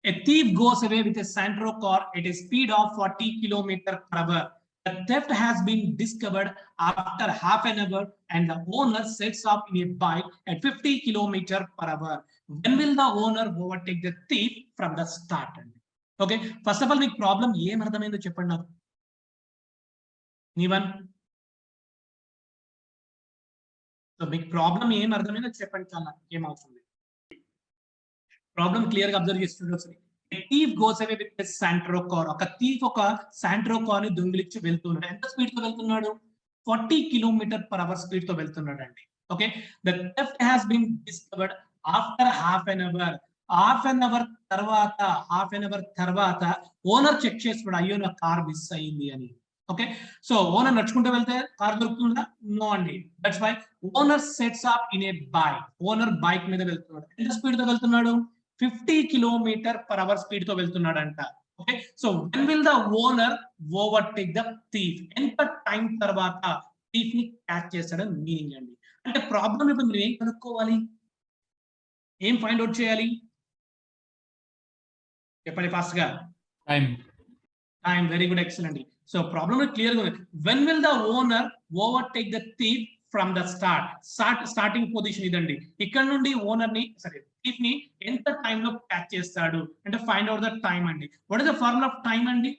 a thief goes away with a Santro car at a speed of 40 kilometers per hour. The theft has been discovered after half an hour and the owner sets off in a bike at 50 kilometers per hour. When will the owner overtake the thief from the start? Okay, first of all, the problem ఏం అర్థమైందో చెప్పండి నాకు. Anyone? So మీకు problem ఏం అర్థమైందో చెప్పండి, చాలా ఏం అవసరం లేదు. ప్రాబ్లం క్లియర్ గా అబ్జర్వ్ చేస్తుంటే thief goes away with Santro car. ఒక థీఫ్ ఒక శాంట్రో కార్ ని దొంగిలించి వెళ్తున్నాడు. ఎంత స్పీడ్ తో వెళ్తున్నాడు? 40 kilometers per hour స్పీడ్ తో వెళ్తున్నాడు అండి. Okay, the theft has been discovered after half an hour. Half an hour తర్వాత ఓనర్ చెక్ చేసుకున్నాడు, అయ్యో నా కార్ మిస్ అయింది అని. ఓకే, సో ఓనర్ నడుచుకుంటూ వెళ్తే కార్ దొరుకుతుందా? నో అండి. That's why owner sets up in a bike. Owner bike మీద వెళ్తున్నాడు. ఎంత స్పీడ్ తో వెళ్తున్నాడు? 50 kilometers per hour స్పీడ్ తో వెళ్తున్నాడు అంట. Okay, so when will the owner overtake the thief? ఎంత టైం తర్వాత థీఫ్ ని క్యాచ్ చేస్తాడని మీనింగ్ అండి. అంటే ప్రాబ్లం ఇప్పుడు మీరు ఏం కనుక్కోవాలి, ఏం ఫైండ్ అవుట్ చేయాలి చెప్పండి ఫాస్ట్ గా. Time, very good, excellent. So problem clear గా ఉంది. When will the owner overtake the thief from the starting position ఇదండి. ఇక్కడ నుండి ఓనర్ ని సరే థీఫ్ ని ఎంత టైం లో క్యాచ్ చేస్తాడు అంటే ఫైండ్ అవుట్ ద టైం అండి. What is the formula of time అండి?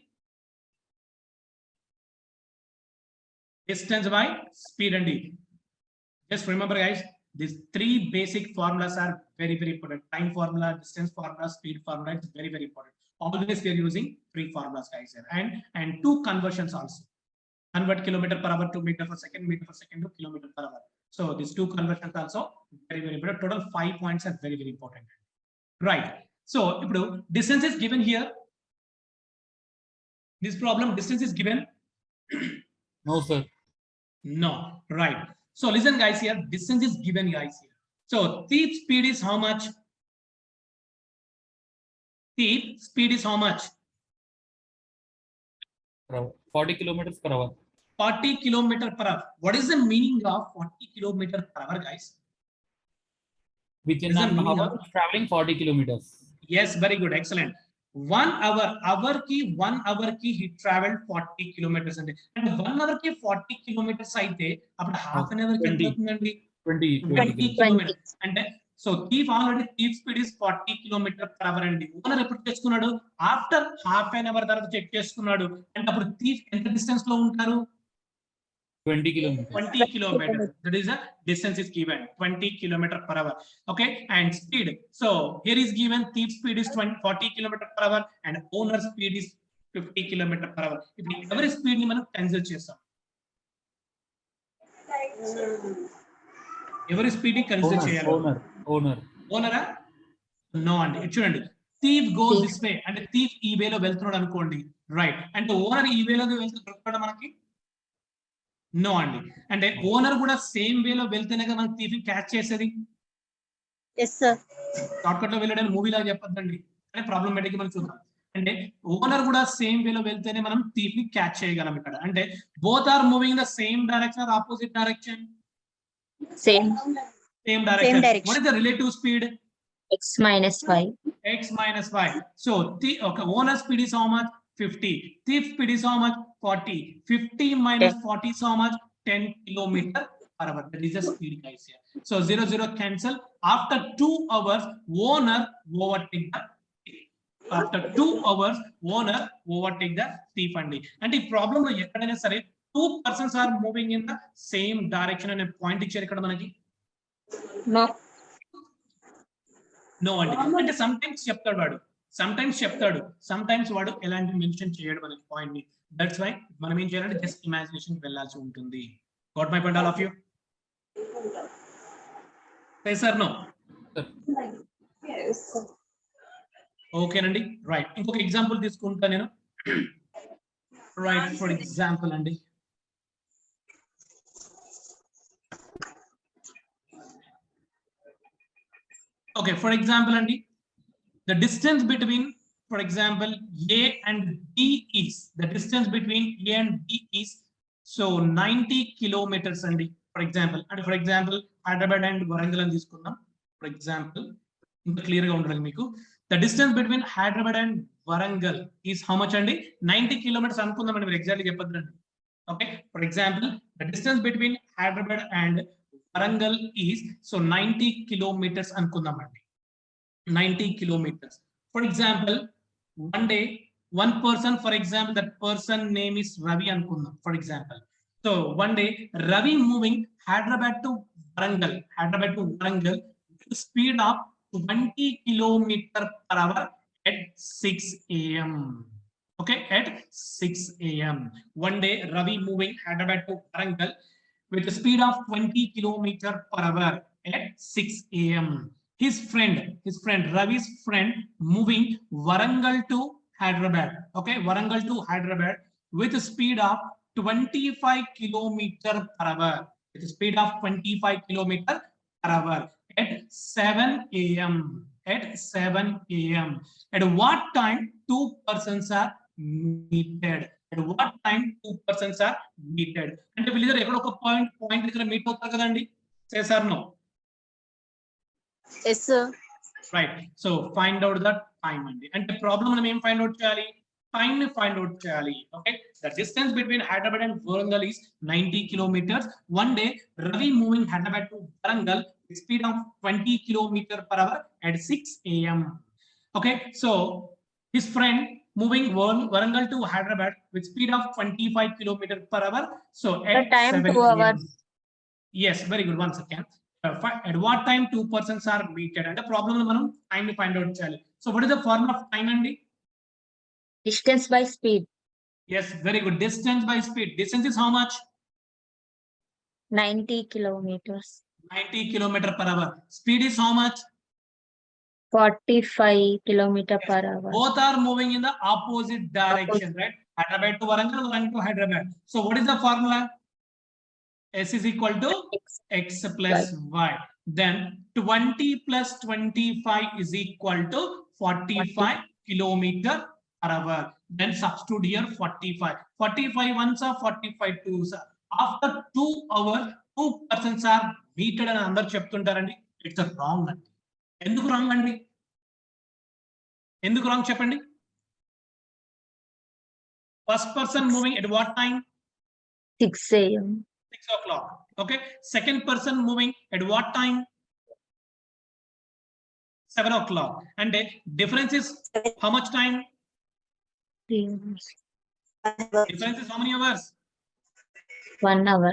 డిస్టెన్స్ బై స్పీడ్ అండి. Just remember guys, these 3 basic formulas are very important. Time formula, distance formula, speed formula, it's very important. Always we are using 3 formulas, guys, and 2 conversions also. Convert kilometer per hour to meter per second to kilometer per hour. So these 2 conversions also very important. Total 5 points are very important. Right. So distance is given here. This problem, distance is given. No, sir. No. Right. So listen, guys, here distance is given, guys, here. So thief speed is how much? Thief speed is how much? 40 kilometers per hour. 40 kilometers per hour. What is the meaning of 40 kilometers per hour, guys? Within an hour traveling 40 kilometers. Yes, very good, excellent. 1 hour కి 1 hour కి he traveled 40 kilometers అండి. అంటే 1 hour కి 40 kilometers అయితే అప్పుడు half an hour కి ఎంత 20. అవుతుందండి? 20 20 kilometers. kilometers. అంటే so thief already thief speed is 40 kilometers per hour అండి. ఓనర్ ఎప్పుడు చేసుకున్నాడు? ఆఫ్టర్ హాఫ్ అన్ అవర్ తర్వాత చెక్ చేసుకున్నాడు. అంటే అప్పుడు థీఫ్ ఎంత డిస్టెన్స్ లో ఉంటారు? 20 kilometers. 20 kilometers. That is the distance is given 20 kilometers per hour. Okay, and speed. So here is given thief speed is 40 kilometers per hour and owner speed is 50 kilometers per hour. ఇప్పుడు ఎవరి speed ని మనం consider చేస్తాం? ఎవరి speed ని consider చేయాలి? ఓనరా? No అండి. ఇది చూడండి, థీఫ్ గోస్ దిస్ వే అంటే థీఫ్ ఈ వేలో వెళ్తున్నాడు అనుకోండి, రైట్? అంటే ఓనర్ ఈ వేలో వెళ్తున్నాడు మనకి? నో అండి. అంటే ఓనర్ కూడా సేమ్ వేలో వెళ్తేనే కదా మనం థీఫ్ క్యాచ్ చేసేది. Yes, sir. షార్ట్ కట్ లో వెళ్ళడానికి మూవీ లాగా చెప్పొద్దండి, అంటే ప్రాబ్లమేటిక్ మనం చూద్దాం. అంటే ఓనర్ కూడా సేమ్ వేలో వెళ్తేనే మనం థీఫ్ ని క్యాచ్ చేయగలం ఇక్కడ. అంటే both are moving the same direction or opposite direction? Same. Same direction. direction. What is the relative speed? X minus 5. X minus 5. So okay, owner speed is how much? 50. Thief speed is how much? 40. 50 minus 40 is how much? 10 kilometer per hour. That is the speed, guys, here. So 0 cancel. After 2 hours, owner overtake the thief. After 2 hours, owner overtake the thief అండి. అంటే ఈ problem లో ఎక్కడైనా సరే 2 persons are moving in the same direction అనే point ఇచ్చారు ఇక్కడ మనకి. No. నో అండి. అంటే సమ్ టైమ్స్ చెప్తాడు వాడు, సమ్ టైమ్స్ వాడు ఎలాంటి మెన్షన్ చేయడం అనే పాయింట్ ని. దట్స్ వై మనం ఏం చేయాలంటే జస్ట్ ఇమాజినేషన్ కి వెళ్ళాల్సి ఉంటుంది. Got my point all of you? Sir no? Yes, sir. ఓకేనండి, రైట్. ఇంకొక ఎగ్జాంపుల్ తీసుకుంటా నేను. రైట్, ఫర్ ఎగ్జాంపుల్ అండి, okay, for example అండి, the distance between, for example, A and B is, the distance between A and B is so 90 kilometers అండి. For example, అంటే for example Hyderabad and Warangal అని తీసుకుందాం. For example, ఇంకా clear గా ఉండాలి మీకు. The distance between Hyderabad and Warangal is how much అండి? 90 kilometers అనుకుందాం అండి, మీరు exactly చెప్పొద్దండి. Okay, for example, the distance between Hyderabad and Warangal is so 90 kilometers అనుకుందామండి. 90 kilometers. For example, one day, one person, for example, that person name is Ravi అనుకుందాం, for example. So one day, Ravi moving Hyderabad to Warangal with speed of 20 kilometers per hour at 6 a.m. Okay, at 6 a.m. One day, Ravi moving Hyderabad to Warangal with a speed of 20 kilometers per hour at 6 a.m. His friend, Ravi's friend, moving Warangal to Hyderabad. Okay, Warangal to Hyderabad with a speed of 25 kilometers per hour. With a speed of 25 kilometers per hour at 7 a.m. At 7 a.m. At what time 2 persons are meted? At what time 2 persons are meted? అంటే వీళ్ళిద్దరు ఎక్కడ ఒక point దగ్గర meet అవుతారు కదండి. Yes or no? Yes, sir. Right. So find out the time అండి. అంటే problem మనం ఏం ఫైండ్ అవుట్ చేయాలి? టైం ని ఫైండ్ అవుట్ చేయాలి. Okay, the distance between Hyderabad and Warangal is 90 kilometers. One day, Ravi moving Hyderabad to Warangal with speed of 20 kilometers per hour at 6 a.m. Okay, so his friend moving Warangal to Hyderabad with speed of 25 kilometers per hour. So at The time 7 2 a.m. hours. Yes, very good. Once again, at what time 2 persons are meted? And the problem మనం time ని find out చేయాలి. So what is the formula of time అండి? Distance by speed. Yes, very good. Distance by speed. Distance is how much? 90 kilometers. 90 kilometers per hour. Speed is how much? 45 kilometers per hour. Both are moving in the opposite direction, right? Hyderabad to Warangal, Warangal to Hyderabad. So what is the formula? S is equal to X plus Y. Then 20 plus 25 is equal to 45 kilometers per hour. Then substitute here 45. 45 ones are 45 twos are. After 2 hours, 2 persons are meted అని అందరు చెప్తుంటారండి. It's a wrong అండి. ఎందుకు wrong అండి? ఎందుకు wrong చెప్పండి? First person moving at what time? 6 a.m. 6 o'clock. Okay. Second person moving at what time? 7 o'clock. And the difference is how much time? 3 hours. Difference is how many hours? 1 hour.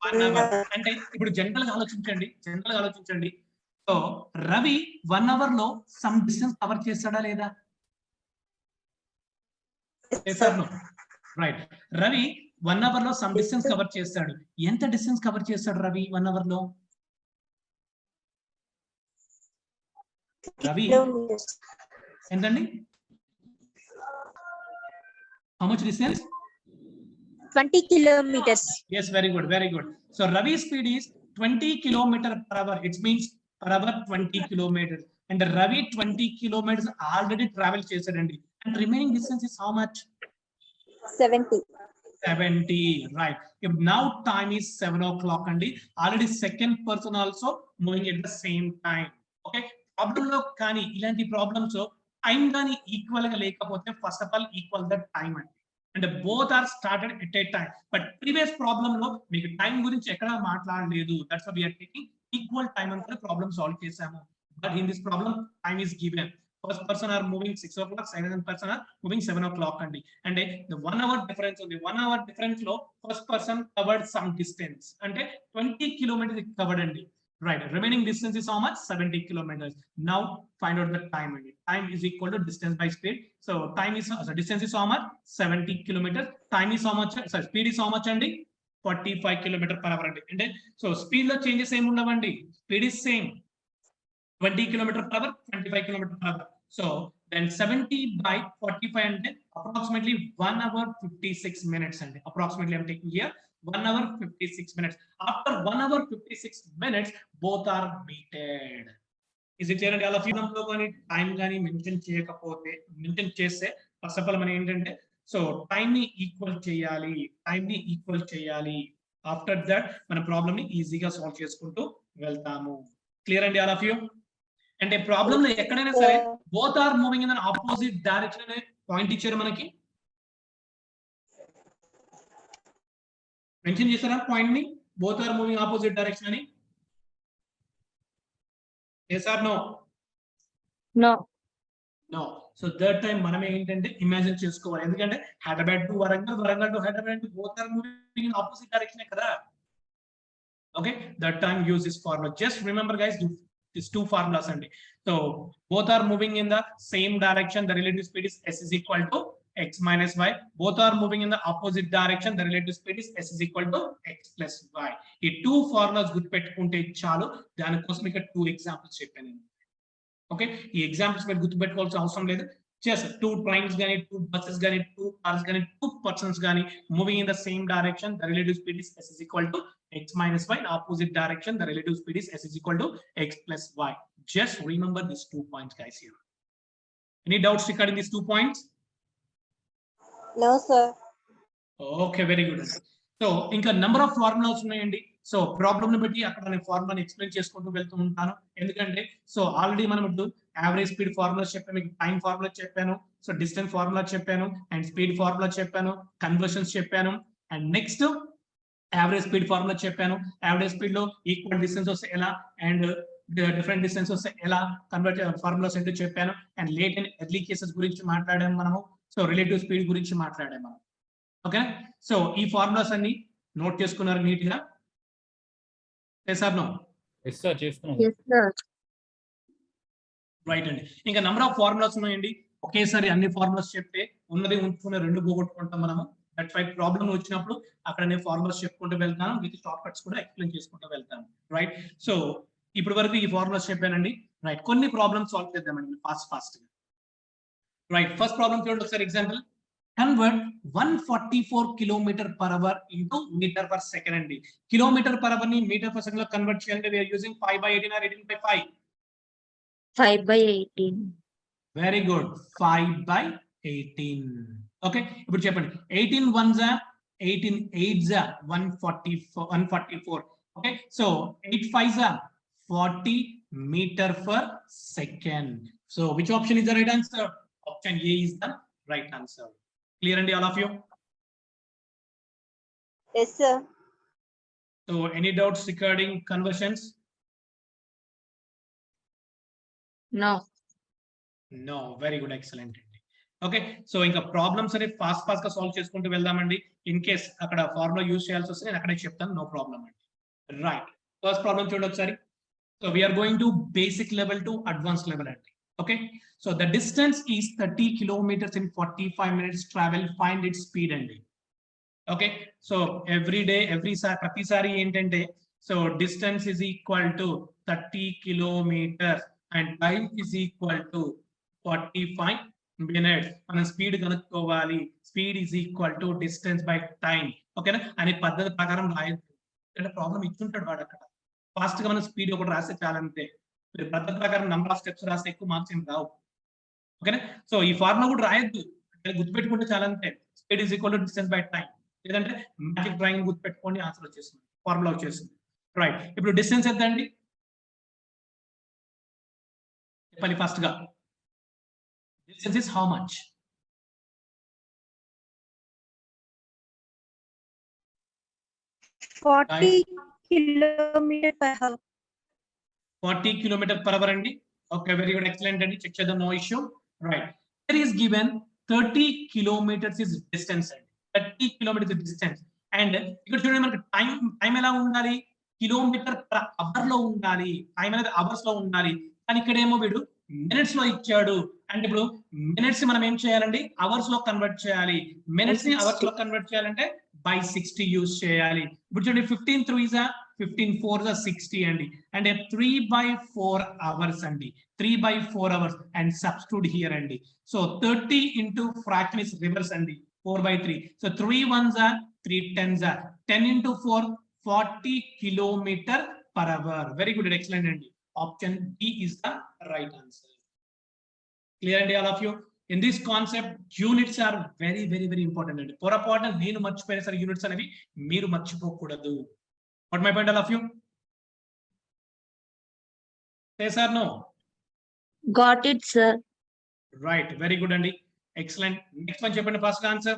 1 hour. అంటే ఇప్పుడు general గా ఆలోచించండి. So Ravi 1 hour లో some distance cover చేస్తాడా లేదా? Right. Ravi 1 hour లో some distance cover చేస్తాడు. ఎంత డిస్టెన్స్ కవర్ చేస్తాడు రవి 1 అవర్ లో? రవి ఎంతండి? How much distance? 20 kilometers. Yes, very good, very good. So Ravi's speed is 20 kilometer per hour. It means per hour 20 kilometers. And Ravi 20 kilometers already travel chesadandi. And remaining distance is how much? 70. 70, right. If now time is 7 o'clock and already second person also moving at the same time. Okay. Problem lo kani ilanti problems so time gani equal ga lekapothe first of all equal the time and both are started at a time. But previous problem lo meeku time gurinchi ekkada maatladaledu. That's why we are taking equal time and problem solve chesamu. But in this problem time is given. First person are moving 6 o'clock, second person are moving 7 o'clock and the 1 hour difference on the 1 hour difference lo first person covered some distance and 20 kilometers covered and right. Remaining distance is how much? 70 kilometers. Now find out the time. Time is equal to distance by speed. So time is distance is how much? 70 kilometers. Time is how much? Sorry, speed is how much? And 45 kilometers per hour. And so speed lo changes same undavandi. Speed is same. 20 kilometers per hour, 25 kilometers per hour. So then 70 by 45 and approximately 1 hour 56 minutes. And approximately I'm taking here 1 hour 56 minutes. After 1 hour 56 minutes, both are meted. Is it clear? All of you know time gani mention cheyakapote mention chese first of all mana entante so time ni equal cheyali. After that mana problem ni easy ga solve cheskuntu veltamu. Clear and all of you? And a problem lo ekkadaina sare both are moving in an opposite direction ane point icharu manaki mention chesara point ni both are moving opposite direction ani. Yes or no? No. No. So that time మనం ఏంటంటే imagine చేసుకోవాలి ఎందుకంటే Hyderabad to Warangal to Hyderabad both are moving in opposite direction కదా. Okay, that time use this formula. Just remember guys, these two formulas and so both are moving in the same direction. The relative speed is s is equal to x minus y. Both are moving in the opposite direction. The relative speed is s is equal to x plus y. ఈ two formulas గుర్తుపెట్టుకుంటే చాలు. దానికోసం ఇక్కడ two examples చెప్పాను. Okay, ఈ examples మీరు గుర్తుపెట్టుకోవాల్సిన అవసరం లేదు. Just two trains గానీ, two buses గానీ, two cars గానీ, two persons గానీ moving in the same direction. The relative speed is s is equal to x minus y. In opposite direction, the relative speed is s is equal to x plus y. Just remember these 2 points, guys. Here. Any doubts regarding these 2 points? No, sir. Okay, very good. So, ఇంకా number of formulas ఉన్నాయండి. So problem ని బట్టి అక్కడ నేను ఫార్ములాని explain చేసుకుంటూ వెళ్తూ ఉంటాను. ఎందుకంటే సో ఆల్రెడీ మనం ఇప్పుడు యావరేజ్ స్పీడ్ ఫార్ములా చెప్పాను, మీకు టైం ఫార్ములా చెప్పాను, సో డిస్టెన్స్ ఫార్ములా చెప్పాను, అండ్ స్పీడ్ ఫార్ములా చెప్పాను, కన్వర్షన్స్ చెప్పాను, and next average speed formula చెప్పాను. యావరేజ్ స్పీడ్ లో ఈక్వల్ డిస్టెన్స్ వస్తే ఎలా అండ్ డిఫరెంట్ డిస్టెన్స్ వస్తే ఎలా కన్వర్ట్ ఫార్ములాస్ ఏంటో చెప్పాను. And late and early cases గురించి మాట్లాడాము మనము. సో రిలేటివ్ స్పీడ్ గురించి మాట్లాడాము మనం. ఓకే, సో ఈ ఫార్ములాస్ అన్ని నోట్ చేసుకున్నారు నీట్ గా. Yes or no? Yes sir, చేస్తున్నాం. Yes, sir. రైట్ అండి. ఇంకా నంబర్ ఆఫ్ ఫార్ములాస్ ఉన్నాయండి. ఒకేసారి అన్ని ఫార్ములాస్ చెప్తే ఉన్నది ఉంచుకునే రెండు పోగొట్టుకుంటాం మనము. దట్స్ వై ప్రాబ్లం వచ్చినప్పుడు అక్కడ నేను ఫార్ములాస్ చెప్పుకుంటూ వెళ్తాను, విత్ షార్ట్ కట్స్ కూడా ఎక్స్ప్లెయిన్ చేసుకుంటూ వెళ్తాను. రైట్, సో ఇప్పటి వరకు ఈ ఫార్ములాస్ చెప్పానండి. రైట్, కొన్ని ప్రాబ్లమ్స్ సాల్వ్ చేద్దామండి ఫాస్ట్ గా. రైట్, ఫస్ట్ ప్రాబ్లం చూడండి ఒకసారి. Example, convert 144 kilometer per hour into meter per second అండి. కిలోమీటర్ per hour ని మీటర్ per second లో కన్వర్ట్ చేయాలంటే we are using 5/18 or 18/5? 5/18. Very good, 5/18. Okay, ఇప్పుడు చెప్పండి. 18 1s are 18 8s are 144. Okay, so 8 5s are 40 meter per second. So which option is the right answer? Option A is the right answer. Clear and all of you? Yes, sir. So any doubts regarding conversions? No. No, very good, excellent. Okay so ఇంకా problems అనేవి fast గా solve చేసుకుంటూ వెళ్దామండి. In case అక్కడ formula use చేయాల్సి వస్తే నేను అక్కడే చెప్తాను, నో ప్రాబ్లం అండి. రైట్, ఫస్ట్ ప్రాబ్లం చూడండి ఒకసారి. So we are going to basic level to advance level అండి. Okay, so the distance is 30 kilometers in 45 minutes travel, find its speed అండి. ఓకే, సో ఎవ్రీ డే ప్రతిసారి ఏంటంటే so distance is equal to 30 kilometers and time is equal to 45 minutes. మనం speed కనుక్కోవాలి. Speed is equal to distance by time. ఓకేనా, అనే పద్ధతి ప్రకారం రాయొద్దు. అంటే ప్రాబ్లం ఇచ్చుంటాడు వాడు అక్కడ. ఫాస్ట్ గా మనం స్పీడ్ ఒకటి రాస్తే చాలంతే. మీరు పద్ధతి ప్రకారం నంబర్ ఆఫ్ స్టెప్స్ రాస్తే ఎక్కువ మార్క్స్ ఏం రావు. ఓకేనా, సో ఈ ఫార్ములా కూడా రాయొద్దు, గుర్తుపెట్టుకుంటే చాలంతే. Speed is equal to distance by time. లేదంటే మ్యాజిక్ డ్రాయింగ్ గుర్తుపెట్టుకోండి, ఆన్సర్ వచ్చేస్తుంది, ఫార్ములా వచ్చేస్తుంది. రైట్, ఇప్పుడు డిస్టెన్స్ ఎంత అండి చెప్పాలి ఫాస్ట్ గా. Distance is how much? 40 kilometers per hour. 40 kilometers per hour అండి. Okay, very good, excellent అండి. చెక్ చేద్దాం, no issue. Right, there is given 30 kilometers is distance అండి. 30 kilometers is distance. And ఇక్కడ చూడండి మనకి టైం ఎలా ఉండాలి, కిలోమీటర్ పర్ అవర్ లో ఉండాలి. టైం అనేది అవర్స్ లో ఉండాలి, కానీ ఇక్కడ ఏమో వీడు మినిట్స్ లో ఇచ్చాడు. అంటే ఇప్పుడు మినిట్స్ మనం ఏం చేయాలండి, అవర్స్ లో కన్వర్ట్ చేయాలి. మినిట్స్ ని అవర్స్ లో కన్వర్ట్ చేయాలంటే by 60 యూజ్ చేయాలి. ఇప్పుడు చూడండి 15 3s 15 4s 60 అండి. అంటే 3/4 hours అండి. 3/4 hours and substitute here అండి. So 30 into fraction is reverse అండి, 4/3. So 3 1s 3 10s 10 into 4 40 kilometer per hour. Very good, excellent అండి. Option B is the right answer. Clear and all of you? In this concept, units are very, very, very important. And పొరపాటున నేను మర్చిపోయిన సరే units అనేవి మీరు మర్చిపోకూడదు. What my point, all of you? Yes or no? Got it, sir. Right, very good అండి, excellent. Next one చెప్పండి, first answer.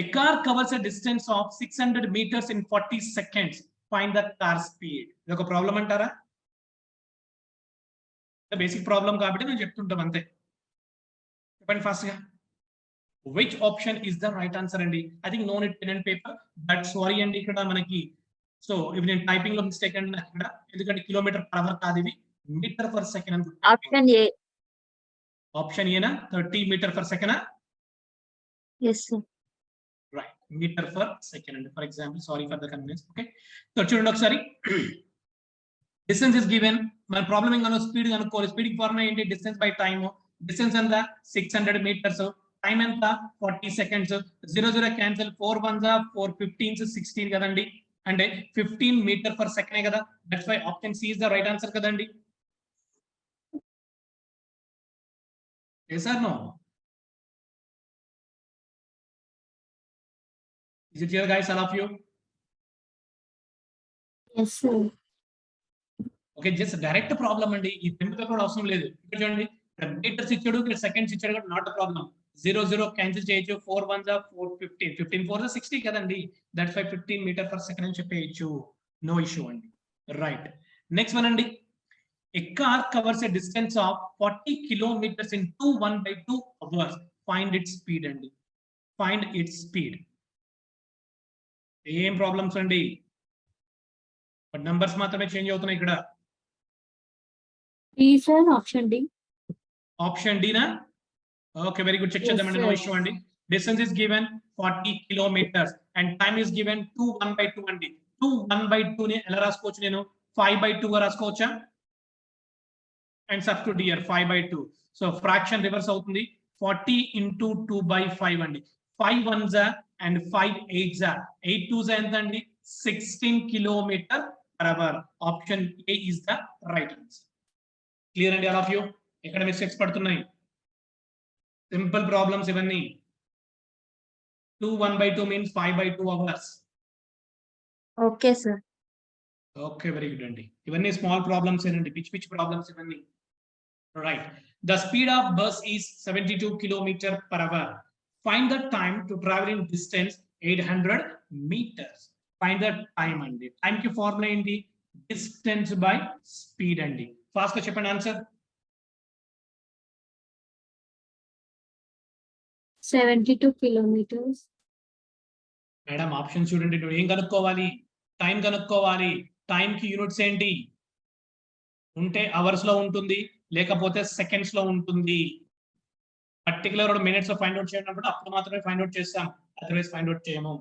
A car covers a distance of 600 meters in 40 seconds. Find the car speed. ఇది ఒక problem అంటారా? Basic problem కాబట్టి నేను చెప్తుంటాం అంతే. చెప్పండి ఫాస్ట్ గా. Which option is the right answer అండి? I think no need pen and paper, but sorry అండి ఇక్కడ మనకి. సో ఇవి నేను టైపింగ్ లో మిస్టేక్ అండి ఇక్కడ, ఎందుకంటే కిలోమీటర్ పర్ అవర్ కాదు, ఇవి మీటర్ పర్ సెకండ్ అని. Option A. ఆప్షన్ ఏనా? 30 meter per second. Yes, sir. Right, meter per second అండి. For example, sorry for the convenience. Okay, so చూడండి ఒకసారి. Distance is given. మన ప్రాబ్లం ఇంకా స్పీడ్ కనుక్కోవాలి. స్పీడ్ ఫార్ములా ఏంటి? Distance by time. డిస్టెన్స్ ఎంత? 600 meters. Time ఎంత? 40 seconds. 0 0 క్యాన్సిల్. 4 1s 4 15s 16 కదండి. అంటే 15 meter per second కదా. That's why option C is the right answer కదండి. yes or no? Is it clear, guys, all of you? Yes, sir. Okay, just direct problem అండి. ఈ pen paper అవసరం లేదు. ఇక్కడ చూడండి, మీటర్స్ ఇచ్చాడు, ఇక్కడ సెకండ్స్ ఇచ్చాడు, కాబట్టి నాట్ ప్రాబ్లం. 0 0 క్యాన్సిల్ చేయొచ్చు. 4 1s 4 15 15 4s 60 కదండి. That's why 15 meter per second అని చెప్పేయచ్చు, నో ఇష్యూ అండి. రైట్, నెక్స్ట్ వన్ అండి. A car covers a distance of 40 kilometers in 1/2 hours. Find its speed అండి. Find its speed. ఏం ప్రాబ్లమ్స్ అండి, but numbers మాత్రమే చేంజ్ అవుతున్నాయి ఇక్కడ. D, sir. Option D. Option D నా? ఓకే, వెరీ గుడ్, చెక్ చేద్దామండి, no issue అండి. Distance is given 40 kilometers and time is given 2 1/2 అండి. 2 1/2 ని ఎలా రాసుకోవచ్చు నేను? 5/2 గా రాసుకోవచ్చా? And substitute here 5/2. So fraction reverse అవుతుంది. 40 into 2/5 అండి. 5 1s and 5 8s 8 2s ఎంత అండి? 16 kilometer per hour. Option A is the right answer. Clear అండి ఆల్ ఆఫ్ యూ? ఎక్కడ మిస్టేక్స్ పడుతున్నాయి? సింపుల్ ప్రాబ్లమ్స్ ఇవన్నీ. 2 1/2 means 5/2 hours. Okay, sir. Okay, very good అండి. ఇవన్నీ స్మాల్ ప్రాబ్లమ్స్ ఏనండి, పిచ్ ప్రాబ్లమ్స్ ఇవన్నీ. Right, the speed of bus is 72 kilometer per hour. find the time to travel in distance 800 meters. Find the time అండి. Time కి formula ఏంటి? Distance by speed అండి. Fast గా చెప్పండి ఆన్సర్. 72 kilometers. మేడం ఆప్షన్ చూడండి. ఏం కనుక్కోవాలి? టైం కనుక్కోవాలి. టైం కి యూనిట్స్ ఏంటి? ఉంటే అవర్స్ లో ఉంటుంది, లేకపోతే సెకండ్స్ లో ఉంటుంది. పర్టికులర్ మినిట్స్ లో ఫైండ్ అవుట్ చేయనప్పుడు అప్పుడు మాత్రమే ఫైండ్ అవుట్ చేస్తాం, అదర్వైజ్ ఫైండ్ అవుట్ చేయము.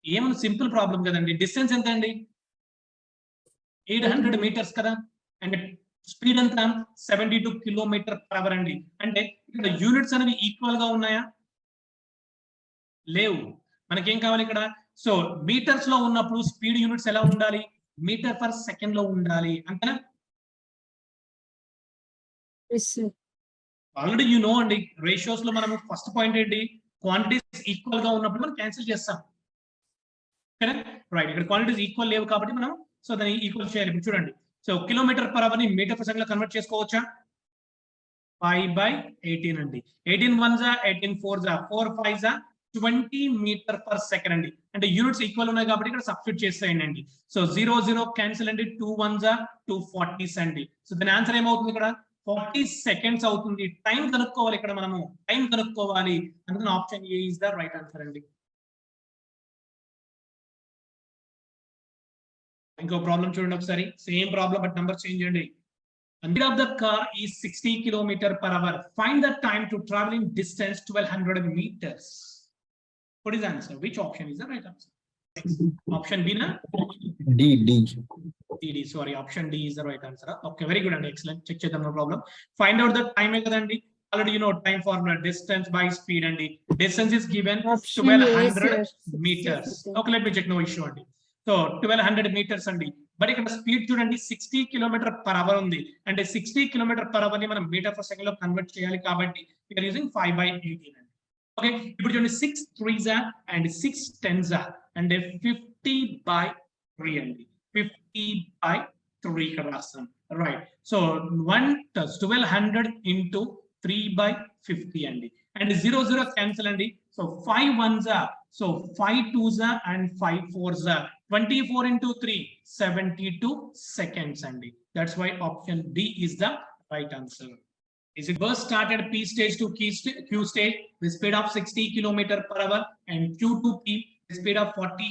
ఏమన్నా సింపుల్ ప్రాబ్లం కదండి. డిస్టెన్స్ ఎంత అండి? 800 మీటర్స్ కదా. అండ్ స్పీడ్ ఎంత? 72 కిలోమీటర్ పర్ అవర్ అండి. అంటే ఇక్కడ యూనిట్స్ అనేవి ఈక్వల్ గా ఉన్నాయా? లేవు. మనకేం కావాలి ఇక్కడ? సో మీటర్స్ లో ఉన్నప్పుడు స్పీడ్ యూనిట్స్ ఎలా ఉండాలి? మీటర్ పర్ సెకండ్ లో ఉండాలి అంతేనా? Yes, sir. Already you know అండి, రేషియోస్ లో మనం ఫస్ట్ పాయింట్ ఏంటి? క్వాంటిటీస్ ఈక్వల్ గా ఉన్నప్పుడు మనం క్యాన్సిల్ చేస్తాం. Correct, right. ఇక్కడ క్వాంటిటీస్ ఈక్వల్ లేవు కాబట్టి మనం సో దాన్ని ఈక్వల్ చేయాలి. ఇప్పుడు చూడండి, సో కిలోమీటర్ పర్ అవర్ ని మీటర్ పర్ సెకండ్ లో కన్వర్ట్ చేసుకోవచ్చా? 5/18 అండి. 18 1 జా 18 4 జా 4 5 జా 20 మీటర్ పర్ సెకండ్ అండి. అంటే యూనిట్స్ ఈక్వల్ ఉన్నాయి కాబట్టి ఇక్కడ సబ్స్టిట్యూట్ చేసేయండి అండి. సో 0 0 క్యాన్సిల్ అండి. 2 1 జా 2 40s అండి. సో దాని ఆన్సర్ ఏమవుతుంది ఇక్కడ? 40 సెకండ్స్ అవుతుంది. టైం కనుక్కోవాలి ఇక్కడ మనము, టైం కనుక్కోవాలి. అందుకని option A is the right answer అండి. ఇంకో ప్రాబ్లం చూడండి ఒకసారి. Same problem but number change చేయండి. Speed of the car is 60 km/h. Find the time to travel in distance 1200 meters. What is the answer? Which option is the right answer? Option B na? D. Sorry, option D is the right answer. Okay, very good and excellent. Check chedam, no problem. Find out the time kadandi. Already you know time formula, distance by speed and distance is given Option 1200 A, sir. meters. 60. Okay, let me check. No issue andi. So 1200 meters andi. But ఇక్కడ speed చూడండి 60 km/h ఉంది. అంటే 60 km/h ని మనం metre per second లో convert చేయాలి కాబట్టి ఇక్కడ యూజింగ్ 5/18 అండి. ఓకే, ఇప్పుడు చూడండి 6 3s అండ్ 6 10s అంటే 50/3 అండి. 50/3 ఇక్కడ రాస్తాం, రైట్. సో 1200 into 3/50 అండి. అండ్ 0 0 క్యాన్సిల్ అండి. So 5 1s so 5 2s and 5 4s 24 into 3 72 seconds అండి. That's why option D is the right answer. Is it burst started P stage to Q stage with speed of 60 km/h and Q to P with speed of 40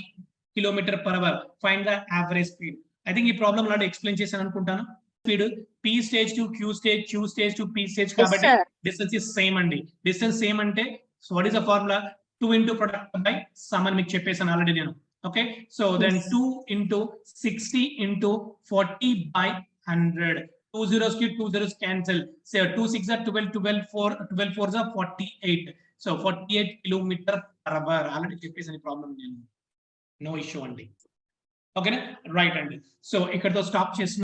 km/h. Find the average speed. I think ఈ problem లాంటి explain చేశాను అనుకుంటాను. Speed P stage to Q stage, Q stage to P stage కాబట్టి distance is same అండి. Distance same అంటే so what is the formula? 2 into product by sum అని మీకు చెప్పేసాను ఆల్రెడీ నేను. Okay, so then 2 into 60 into 40/100. 2 zeros ki 2 zeros cancel. Say 2 6 are 12, 12 4, 12 4s are 48. So 48 km/h. Already చెప్పేసాను ఈ problem నేను. No issue అండి. ఓకేనా, రైట్ అండి. సో ఇక్కడతో స్టాప్ చేస్తున్నాను.